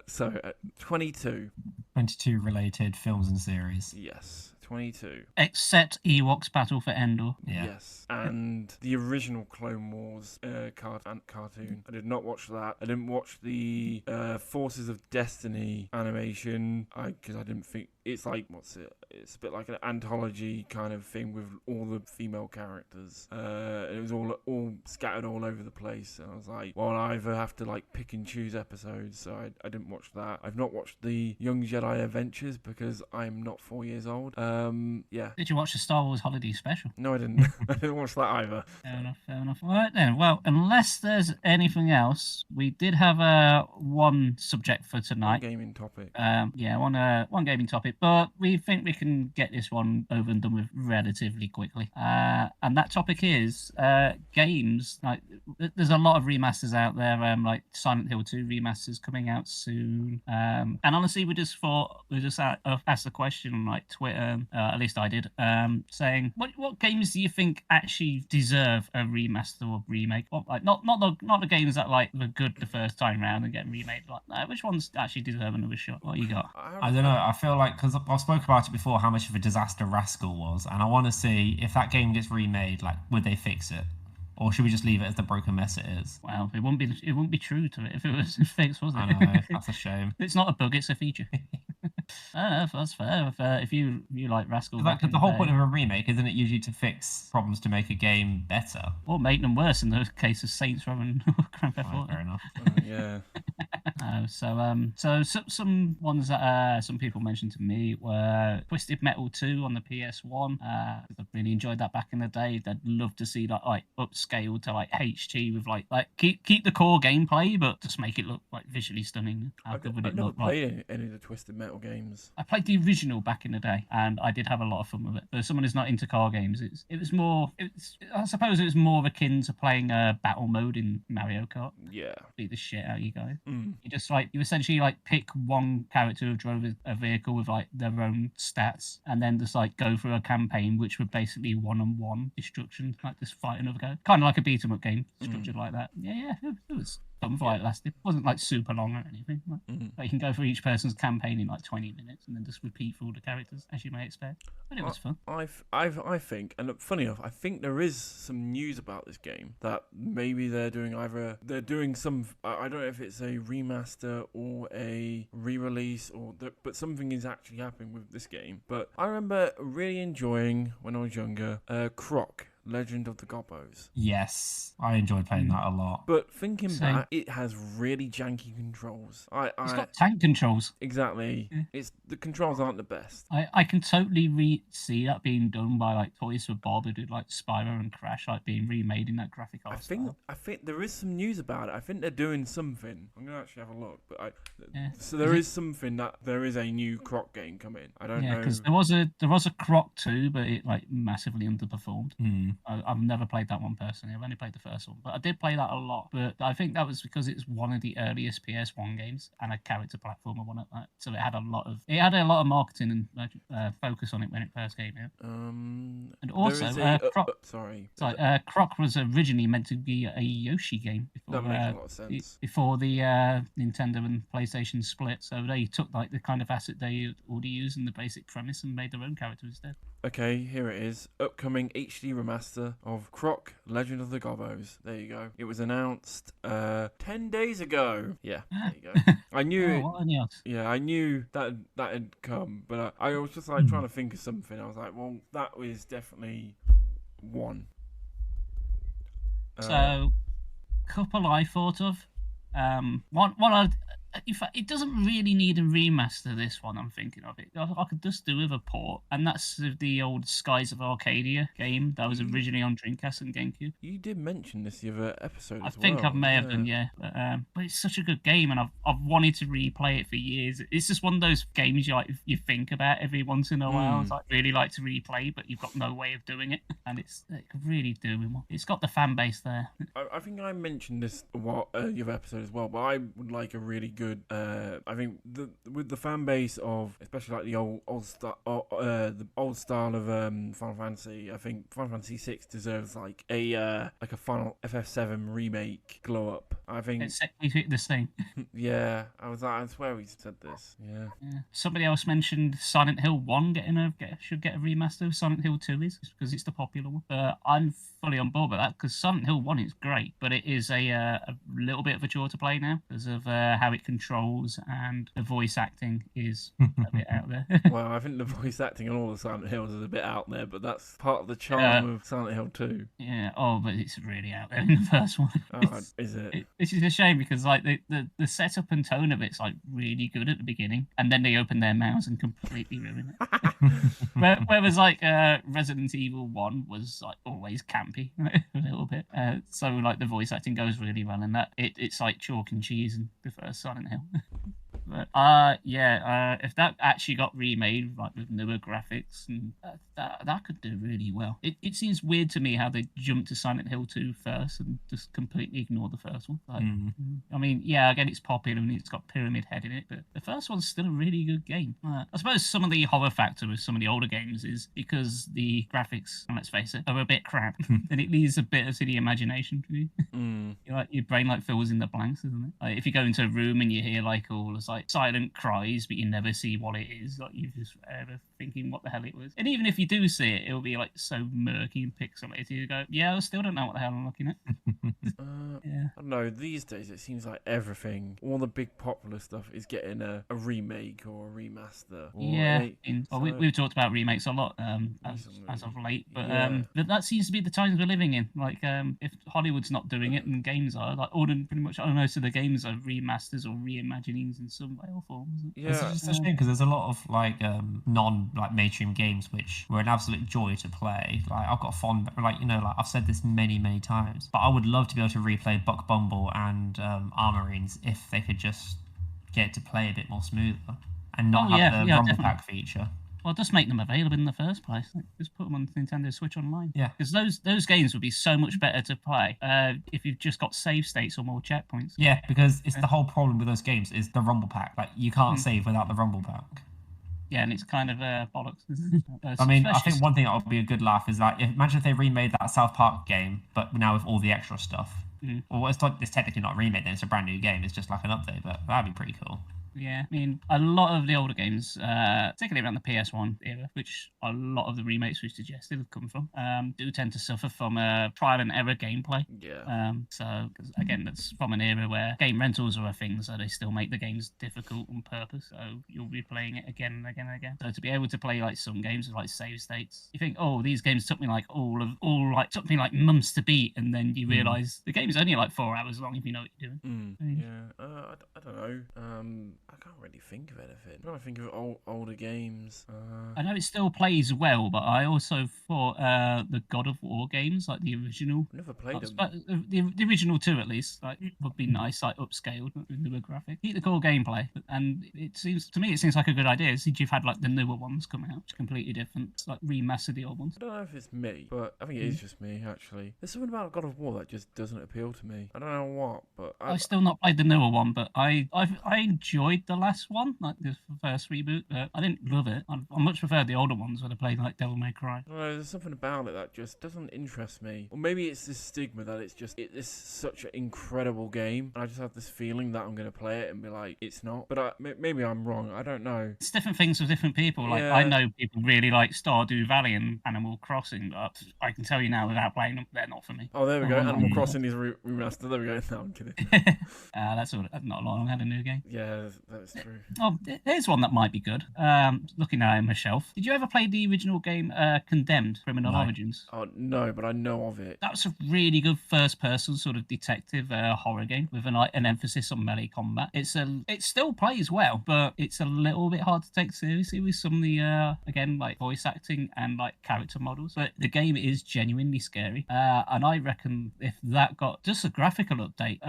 So 22. 22 related films and series. Yes. 22. Except Ewoks Battle for Endor. Yeah. Yes, and the original Clone Wars cartoon. I did not watch that. I didn't watch the Forces of Destiny animation because I didn't think it's like it's a bit like an anthology kind of thing with all the female characters. It was all scattered all over the place, and I was like, well, I either have to like pick and choose episodes, so I didn't watch that. I've not watched the Young Jedi Adventures because I'm not 4 years old. Yeah. Did you watch the Star Wars Holiday Special? No, I didn't. I didn't watch that either. Fair enough. All right then. Well, unless there's anything else, we did have one subject for tonight. Gaming topic. One gaming topic, but we think we can get this one over and done with relatively quickly. And that topic is games. Like, there's a lot of remasters out there. Like Silent Hill 2 remasters coming out soon. And honestly, we just asked the question on like Twitter. At least I did. Saying what games do you think actually deserve a remaster or remake? Well, like not the games that like were good the first time round and get remade. Like, no, which ones actually deserve another shot? What you got? I don't know. I feel like, because I've spoken about it before, how much of a disaster Rascal was, and I want to see if that game gets remade. Like, would they fix it, or should we just leave it as the broken mess it is? Well, it wouldn't be true to it if it was fixed, was it? I know, that's a shame. It's not a bug; it's a feature. I don't know if that's fair. If you like Rascal, Like, the whole point of a remake isn't it usually to fix problems to make a game better, or make them worse in the case of Saints Row and Grand Theft Auto. Fair enough. Yeah. So some ones that some people mentioned to me were Twisted Metal 2 on the PS1. I really enjoyed that back in the day. I'd love to see that like upscaled to like HT with like keep the core gameplay, but just make it look like visually stunning. How good would it look like? I've never played any of the Twisted Metal games. I played the original back in the day, and I did have a lot of fun with it. But as someone who's not into car games, I suppose it was more akin to playing a battle mode in Mario Kart. Yeah. Beat the shit out of you guys. Mm. You essentially like pick one character who drove a vehicle with like their own stats, and then just like go through a campaign which would basically one-on-one destruction, like just fight another guy, kind of like a beat 'em up game structured like that. Yeah, it was fun for it lasted. It wasn't like super long or anything. Like, you can go through each person's campaign in like 20 minutes and then just repeat through all the characters as you may expect. But it was fun. I think, and funny enough, I think there is some news about this game that maybe they're doing some. I don't know if it's a remaster or a re-release but something is actually happening with this game. But I remember really enjoying when I was younger, Croc. Legend of the Gobbos. Yes, I enjoyed playing that a lot. But thinking back, it has really janky controls. It's got tank controls. Exactly. Yeah. The controls aren't the best. I can totally see that being done by like Toys for Bob, who did like Spyro and Crash, like being remade in that graphic art style. I think there is some news about it. I think they're doing something. I'm gonna actually have a look. But so there is something that there is a new Croc game coming. I don't know. Yeah, because there was a Croc 2, but it like massively underperformed. I've never played that one personally. I've only played the first one, but I did play that a lot. But I think that was because it's one of the earliest PS1 games and a character platformer one at that. So it had a lot of marketing and focus on it when it first came out. And also, Croc. Sorry. Croc was originally meant to be a Yoshi game before, that makes a lot of sense. Before the Nintendo and PlayStation split. So they took like the kind of asset they already used in the basic premise and made their own character instead. Okay, here it is. Upcoming HD remaster of Croc, Legend of the Gobbos. There you go. It was announced 10 days ago. Yeah, there you go. I knew I knew that had come, but I was just like trying to think of something. I was like, well, that was definitely one. So, couple I thought of. One in fact, it doesn't really need a remaster, this one, I'm thinking of it. I could just do with a port, and that's the old Skies of Arcadia game that was originally on Dreamcast and GameCube. You did mention this the other episode as well. I think I may have done, yeah. But it's such a good game, and I've wanted to replay it for years. It's just one of those games you think about every once in a while. It's really like to replay, but you've got no way of doing it, and it could really do with one. It's got the fan base there. I think I mentioned this the other episode as well, but I would like a really good. I think with the fan base of especially like the old style of Final Fantasy, I think Final Fantasy VI deserves like a Final FF7 remake glow up. I think, It's exactly the same. yeah, I swear we said this. Yeah. Yeah. Somebody else mentioned Silent Hill 1 should get a remaster. Silent Hill 2 is because it's the popular one. I'm fully on board with that because Silent Hill 1 is great, but it is a little bit of a chore to play now because of how it controls, and the voice acting is a bit out there. Well, I think the voice acting on all the Silent Hills is a bit out there, but that's part of the charm of Silent Hill 2. Yeah. Oh, but it's really out there in the first one. Oh, is it? Which is a shame because like the setup and tone of it's like really good at the beginning, and then they open their mouths and completely ruin it. Whereas like Resident Evil 1 was like always campy a little bit. So like the voice acting goes really well in that. It's like chalk and cheese in the first Silent Hill. But if that actually got remade like with newer graphics, and that could do really well. It seems weird to me how they jumped to Silent Hill 2 first and just completely ignore the first one. Like, I mean, yeah, again, it's popular and it's got Pyramid Head in it, but the first one's still a really good game. I suppose some of the horror factor with some of the older games is because the graphics, and let's face it, are a bit crap, and it leaves a bit to the imagination for you. Like your brain like fills in the blanks, isn't it? Like if you go into a room and you hear like all this like silent cries, but you never see what it is, like you're just ever thinking what the hell it was. And even if you do see it, it'll be like so murky and pixelated. You go, yeah, I still don't know what the hell I'm looking at. Yeah. I don't know. These days, it seems like everything, all the big popular stuff, is getting a remake or a remaster. We've talked about remakes a lot as of late, but that seems to be the times we're living in. Like, if Hollywood's not doing it, and games are like pretty much, I don't know, so the games are remasters or reimaginings in some way or form. Yeah, it's just a shame because there's a lot of like non like mainstream games which were an absolute joy to play. Like I've got a fond, like I've said this many times, but I would love to be able to replay Buck Bumble and Armorines if they could just get it to play a bit more smoother and not have the Rumble definitely. Pack feature. Well, just make them available in the first place. Just put them on Nintendo Switch Online. Yeah. Because those games would be so much better to play if you've just got save states or more checkpoints. Yeah, because it's the whole problem with those games is the Rumble Pack. Like, you can't save without the Rumble Pack. Yeah, and it's kind of bollocks. I mean, I think one thing that would be a good laugh is like, imagine if they remade that South Park game, but now with all the extra stuff. Well, it's technically not a remake then, it's a brand new game. It's just like an update, but that'd be pretty cool. Yeah, I mean, a lot of the older games, particularly around the PS1 era, which a lot of the remakes we suggested have come from, do tend to suffer from trial and error gameplay. Yeah. So, cause again, that's from an era where game rentals are a thing, so they still make the games difficult on purpose. So you'll be playing it again and again and again. So to be able to play like some games with like save states, you think, oh, these games took me like took me like months to beat, and then you realise the game is only like 4 hours long if you know what you're doing. Yeah. I don't know. I can't really think of anything. I'm trying to think of older games. I know it still plays well, but I also thought the God of War games, like the original, I've never played them. but the original two at least, like would be nice, like upscaled with newer graphics. Keep the core gameplay, and it seems like a good idea. Since you've had like the newer ones come out, which are completely different, it's like remaster the old ones. I don't know if it's me, but I think it is just me actually. There's something about God of War that just doesn't appeal to me. I don't know what, but I've still not played the newer one, but I enjoyed the last one, like the first reboot. I didn't love it. I much preferred the older ones when I played like Devil May Cry. No, there's something about it that just doesn't interest me. Or maybe it's this stigma that it's such an incredible game, and I just have this feeling that I'm going to play it and be like, it's not. But maybe I'm wrong. I don't know. It's different things for different people. Like I know people really like Stardew Valley and Animal Crossing, but I can tell you now without playing them, they're not for me. Oh, there we go. Animal Crossing is remastered. There we go. No, I'm kidding. That's not long. I had a new game. Yeah, that's true. Oh, here's one that might be good. Looking at it on my shelf. Did you ever play the original game Condemned: Criminal Origins? Oh no, but I know of it. That's a really good first-person sort of detective horror game with an emphasis on melee combat. It still plays well, but it's a little bit hard to take seriously with some of the again like voice acting and like character models. But the game is genuinely scary, and I reckon if that got just a graphical update,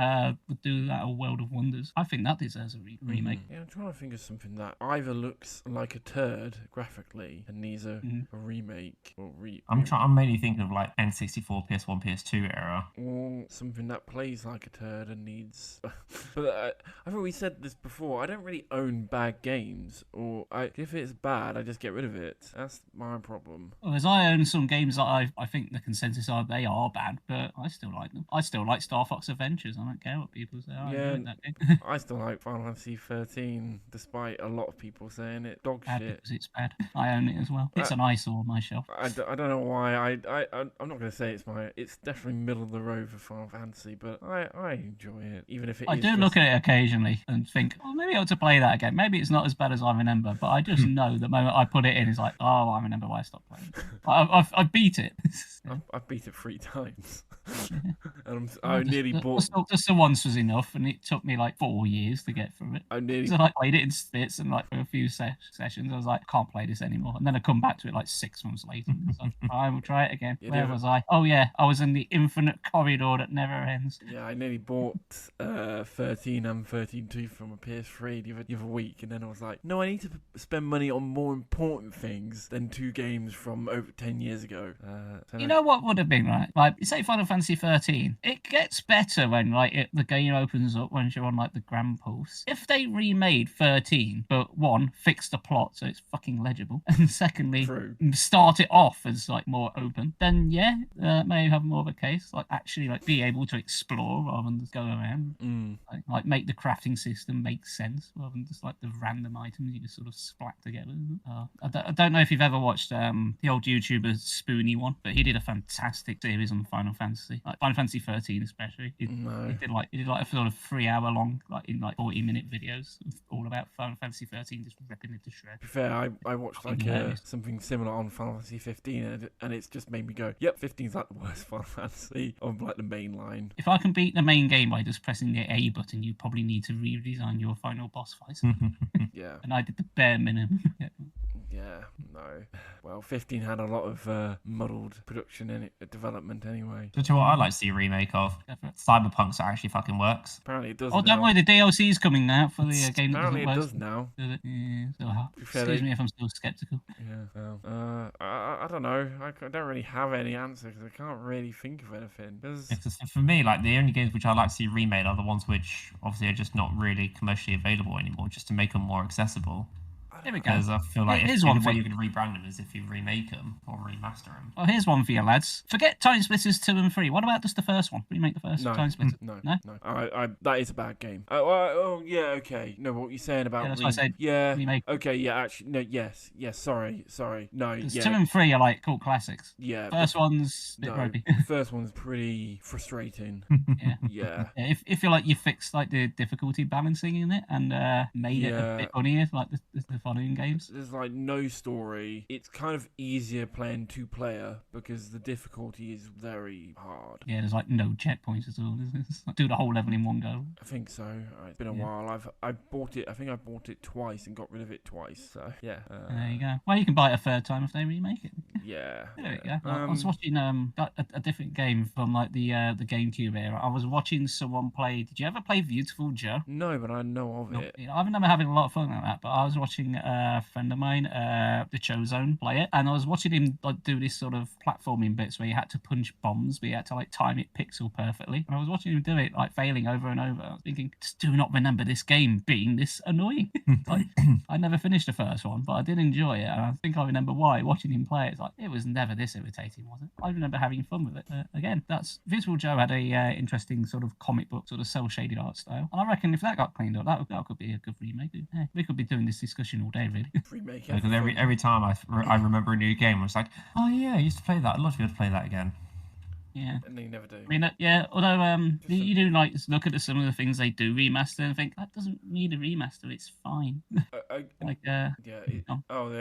would do that a world of wonders. I think that deserves a remake. Yeah, I'm trying to think of something that either looks like a turd graphically and needs a remake or I'm mainly thinking of like N64, PS1, PS2 era. or something that plays like a turd and needs. But I think we said this before. I don't really own bad games, or if it's bad, I just get rid of it. That's my problem. Well, as I own some games that I think the consensus are they are bad, but I still like them. I still like Star Fox Adventures. I don't care what people say. I enjoyed that game. I still like Final Fantasy 13, despite a lot of people saying it dog Bad shit. because it's bad. I own it as well. It's an eyesore on my shelf. I don't know why. I'm not going to say it's definitely middle of the road for Final Fantasy, but I enjoy it, even if it I is do just... look at it occasionally and think, oh, maybe I ought to play that again. Maybe it's not as bad as I remember, but I just know the moment I put it in, it's like, oh, I remember why I stopped playing. I beat it. I've beat it 3 times. And I nearly bought... Just the once was enough, and it took me like 4 years to get through it. So I played it in spits, and like for a few sessions, I was like, I can't play this anymore. And then I come back to it like 6 months later. So I will try it again. Where was I? Oh yeah, I was in the infinite corridor that never ends. Yeah, I nearly bought 13 and 13-2 from a PS3 the other week, and then I was like, no, I need to spend money on more important things than 2 games from over 10 years ago. You know what would have been right? Like, say Final Fantasy 13, it gets better when like the game opens up when you're on like the Grand Pulse. If they remade 13, but one, fix the plot so it's fucking legible, and secondly, start it off as like more open, then yeah, may have more of a case. Like actually like be able to explore rather than just go around. Like make the crafting system make sense rather than just like the random items you just sort of splat together. I don't know if you've ever watched the old YouTuber Spoony one, but he did a fantastic series on Final Fantasy, like Final Fantasy 13 especially. He did like a sort of 3-hour long, like in like 40-minute videos all about Final Fantasy 13, just ripping it to shreds. To be fair, I watched like something similar on Final Fantasy 15, and it's just made me go, yep, 15's like the worst Final Fantasy on like the main line. If I can beat the main game by just pressing the A button, you probably need to redesign your final boss fights. Yeah. And I did the bare minimum. Yeah, no. Well, 15 had a lot of muddled production in it, development anyway. Do you know what I'd like to see a remake of? Cyberpunk that actually fucking works. Apparently it does. Oh, don't worry, the DLC is coming now for the game that Apparently doesn't it work. does now. Does it? Yeah, excuse me if I'm still skeptical. Yeah, well, I don't know. I don't really have any answer because I can't really think of anything. Because for me, like the only games which I'd like to see remade are the ones which obviously are just not really commercially available anymore, just to make them more accessible. There we go. Because I feel like here's the one only for way you can rebrand them is if you remake them or remaster them. Well, here's one for you, lads. Forget Time Splitters 2 and 3. What about just the first one? Remake the first Time Splitters? No. That is a bad game. Oh, yeah, okay. No, what you're saying about that's what I said. Remake. Okay, yeah, actually, no, yes, sorry. No, 2 and 3 are like cult classics. Yeah. First one's a bit ropey. First one's pretty frustrating. Yeah. If you like, you fixed like the difficulty balancing in it and made it a bit funnier, like the following games. There's like no story. It's kind of easier playing 2-player because the difficulty is very hard. Yeah, there's like no checkpoints at all. It's like do the whole level in one go. I think so. It's been a while. I bought it. I think I bought it twice and got rid of it twice. So yeah. There you go. Well, you can buy it a third time if they remake it. Yeah. There we go. I was watching a different game from like the GameCube era. I was watching someone play. Did you ever play Beautiful Joe? No, but I know of it. I remember having a lot of fun with that. But I was watching a friend of mine, the Chozone, play it, and I was watching him like do this sort of platforming bits where you had to punch bombs, but you had to like time it pixel perfectly. And I was watching him do it, like failing over and over. I was thinking, just do not remember this game being this annoying. Like, I never finished the first one, but I did enjoy it, and I think I remember why. Watching him play, it's like it was never this irritating, was it? I remember having fun with it. Again, that's Beautiful Joe had a interesting sort of comic book, sort of cel shaded art style, and I reckon if that got cleaned up, that could be a good remake. Yeah, we could be doing this discussion all day, really. Remake. Because every time I remember a new game, I was like, oh yeah, I used to play that. I'd love to be able to play that again. Yeah. And they never do. I mean, yeah, although you do like look at some of the things they do remaster and think that doesn't need a remaster, it's fine. They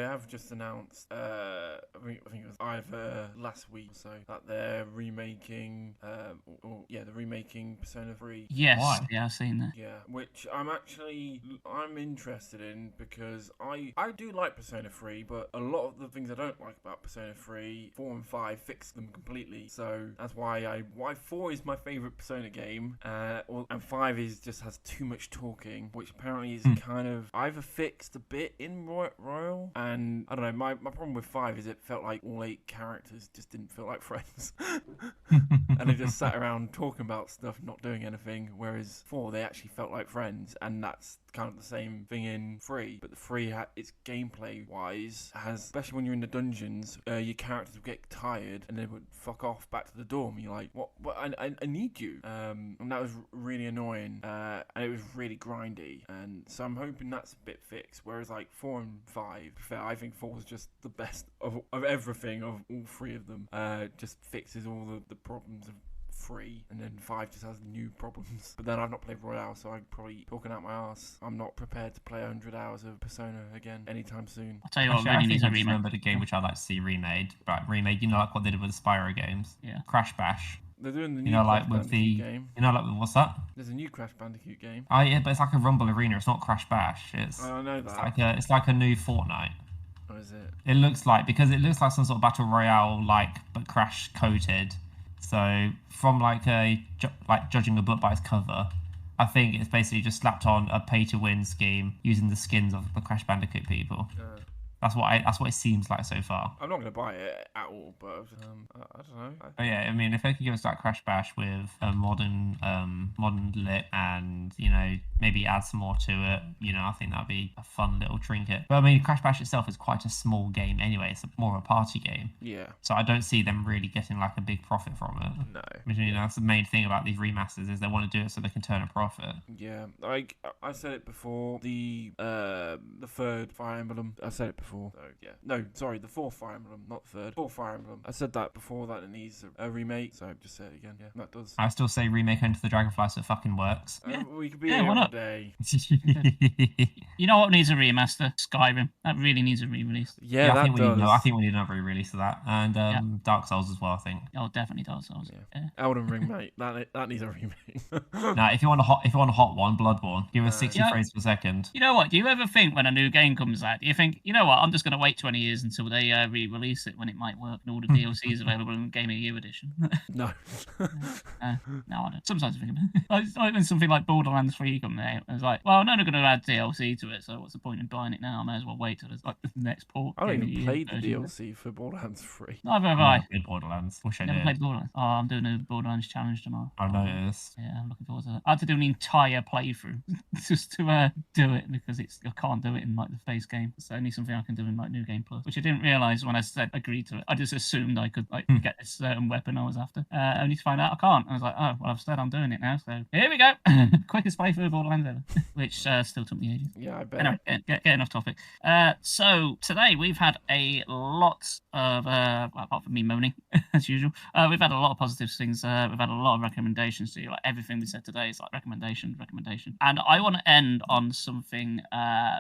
have just announced I think it was either last week or so that they're remaking they're remaking Persona 3. Yes. Why? Yeah, I've seen that. Yeah, which I'm interested in because I do like Persona 3, but a lot of the things I don't like about Persona 3, 4 and 5 fix them completely. So That's why 4 is my favorite Persona game, and 5 just has too much talking, which apparently is kind of either fixed a bit in Royal, and I don't know. My problem with 5 is it felt like all 8 characters just didn't feel like friends, and they just sat around talking about stuff, not doing anything. Whereas 4, they actually felt like friends, and that's kind of the same thing in 3. But the 3, its gameplay wise, has, especially when you're in the dungeons, your characters would get tired and they would fuck off back to the dorm. You're like, what? I need you. And that was really annoying. And it was really grindy. And so I'm hoping that's a bit fixed. Whereas like 4 and 5, I think 4 is just the best of everything of all 3 of them. Just fixes all the problems of 3, and then 5 just has new problems. But then I've not played Royale, so I'm probably talking out my ass. I'm not prepared to play 100 hours of Persona again anytime soon. I'll tell you what, Actually, really I needs think a I just remake. remembered a game which I'd like to see remade. But remade, like what they did with the Spyro games. Yeah. Crash Bash. They're doing the new Like Crash with Bandicoot the, game. what's that? There's a new Crash Bandicoot game. Oh yeah, but it's like a Rumble Arena. It's not Crash Bash. It's I know that. it's like a new Fortnite. What is it? It looks like some sort of battle royale, but Crash coated. So from judging a book by its cover, I think it's basically just slapped on a pay-to-win scheme using the skins of the Crash Bandicoot people. That's what it seems like so far. I'm not going to buy it at all, but I don't know. But yeah, I mean, if they could give us that Crash Bash with a modern lit and, maybe add some more to it, I think that'd be a fun little trinket. But I mean, Crash Bash itself is quite a small game anyway. It's more of a party game. Yeah. So I don't see them really getting like a big profit from it. No. Which, that's the main thing about these remasters is they want to do it so they can turn a profit. Yeah. Like I said it before, the third Fire Emblem. I said it before. So yeah. No, sorry, the fourth Fire Emblem, not the third. Fourth Fire Emblem. I said that before that it needs a remake, so I've just said it again. Yeah, that does. I still say remake Into the Dragonfly so it fucking works. Yeah. We could be Yeah, here why all not? day. You know what needs a remaster? Skyrim. That really needs a re-release. Yeah, I think that does. I think we need another re-release of that, and Dark Souls as well. I think. Oh, definitely Dark Souls. Yeah. Elden Ring, mate. That needs a remake. Now, if you want a hot one, Bloodborne, give us 60 frames per second. You know what? Do you ever think when a new game comes out, do you think, you know what, I'm just going to wait 20 years until they re-release it when it might work and all the DLC is available in Game of the Year edition? No. No, I don't. Sometimes I think about it. Like when something like Borderlands 3 comes out, I was like, well, I'm only going to add DLC to it, so what's the point in buying it now? I may as well wait till there's like the next port. I don't Game of even the Year played the version. DLC for Borderlands 3. Neither have I. Good Borderlands. Wish I Never did. played Borderlands. Oh, I'm doing a Borderlands challenge tomorrow. I noticed. Yeah, I'm looking forward to that. I had to do an entire playthrough just to do it because I can't do it in like the base game. It's only something I can do in like New Game Plus, which I didn't realise when I said agreed to it. I just assumed I could get a certain weapon I was after. Only to find out I can't. I was like, oh, well, I've said I'm doing it now, so here we go. Quickest playthrough of Borderlands ever, which still took me ages. Yeah, I bet. Anyway, getting off topic. So today we've had a lot of, apart from me moaning as usual, we've had a lot of positive things. We've had a lot of recommendations to you. Like everything we said today is like recommendation. And I want to end on something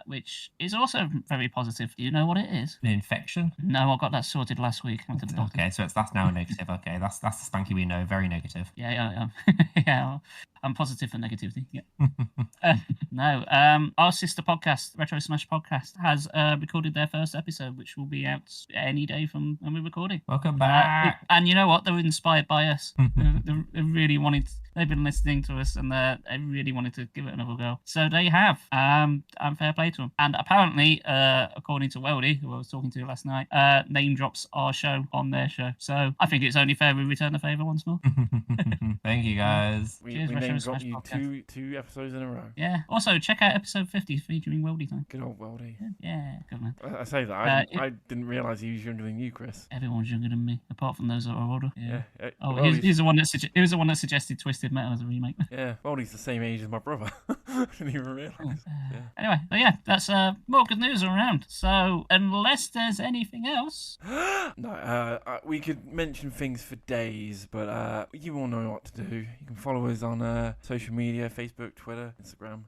which is also very positive. Do you know what it is? An infection? No, I got that sorted last week. I went to the doctor. Okay, so that's now a negative. Okay, that's the Spanky we know. Very negative. Yeah. Yeah. I'm positive for negativity. Yeah. No. Our sister podcast, Retro Smash Podcast, has recorded their first episode, which will be out any day from when we're recording. Welcome back. And you know what? They were inspired by us. They really wanted. They've been listening to us, and they really wanted to give it another go. So they have. And fair play to them. And apparently, according to Weldy, who I was talking to last night, name drops our show on their show. So I think it's only fair we return the favour once more. Thank you, guys. We Cheers, name Retro dropped Smash you Podcast. two episodes in a row. Yeah. Also, check out episode 50 featuring Weldy time. Good old Weldy. Yeah, good man. I say that. I didn't realise he was younger than you, Chris. Everyone's younger than me, apart from those that are older. Yeah. Oh, Weldy's- he's the one that he was the one that suggested Twisted Metal as a remake. Yeah, Weldy's the same age as my brother. I didn't even realise. Anyway, but yeah, that's more good news around. So unless there's anything else, No, we could mention things for days, but you all know what to do. You can follow us on social media, Facebook, Twitter, Instagram,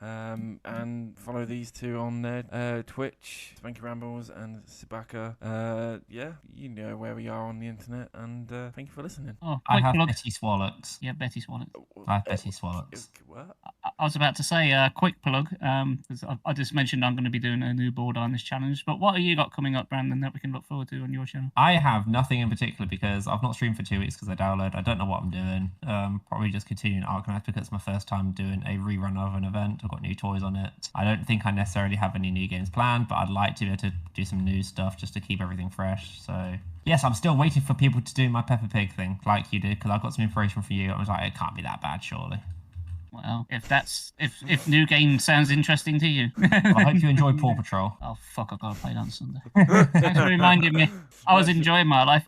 and follow these two on their Twitch, Spanky Rambles and Sibaka. Yeah, you know where we are on the internet, and thank you for listening. oh, I quick have plug. Betty Swallocks. Yeah, Betty Swallocks. I have Betty Swallocks. What? I was about to say a quick plug. 'Cause I just mentioned I'm going to be doing a new board on this challenge. But what have you got coming up, Brandon, that we can look forward to on your channel? I have nothing in particular because I've not streamed for 2 weeks because I downloaded. I don't know what I'm doing. Probably just continuing Arknight because it's my first time doing a rerun of an event. I've got new toys on it. I don't think I necessarily have any new games planned, but I'd like to be able to do some new stuff just to keep everything fresh. So yes, I'm still waiting for people to do my Peppa Pig thing like you did because I got some inspiration from you. I was like, it can't be that bad, surely. Well, if new game sounds interesting to you. Well, I hope you enjoy Paw Patrol. Oh fuck! I've got to play it on Sunday. Thanks for reminding me. I was enjoying my life.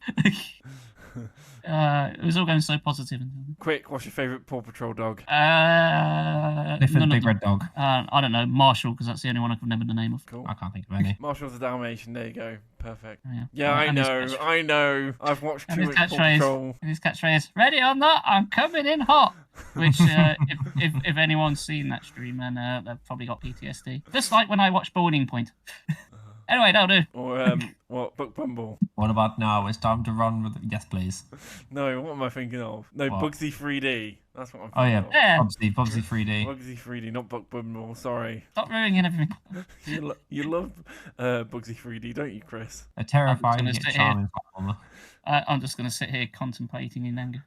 It was all going so positive. Quick, what's your favourite Paw Patrol dog? Different big red dog. I don't know, Marshall, because that's the only one I can remember the name of. Cool. I can't think of any. Marshall's the Dalmatian. There you go. Perfect. Yeah, Yeah, I know. I've watched too much Paw Patrol. His catchphrase, ready or not, I'm coming in hot. Which, if anyone's seen that stream, then they've probably got PTSD. Just like when I watched Boiling Point. Anyway, that'll do. Or, what, Book Bumble? What about now? It's time to run with... Yes, please. No, what am I thinking of? No, What? Bugsy 3D. That's what I'm Oh, thinking yeah. of. Bugsy 3D. Bugsy 3D, not Book Bumble. Sorry. Stop ruining everything. You love Bugsy 3D, don't you, Chris? A terrifying I'm yet just gonna sit charming platformer. I'm just going to sit here contemplating in anger.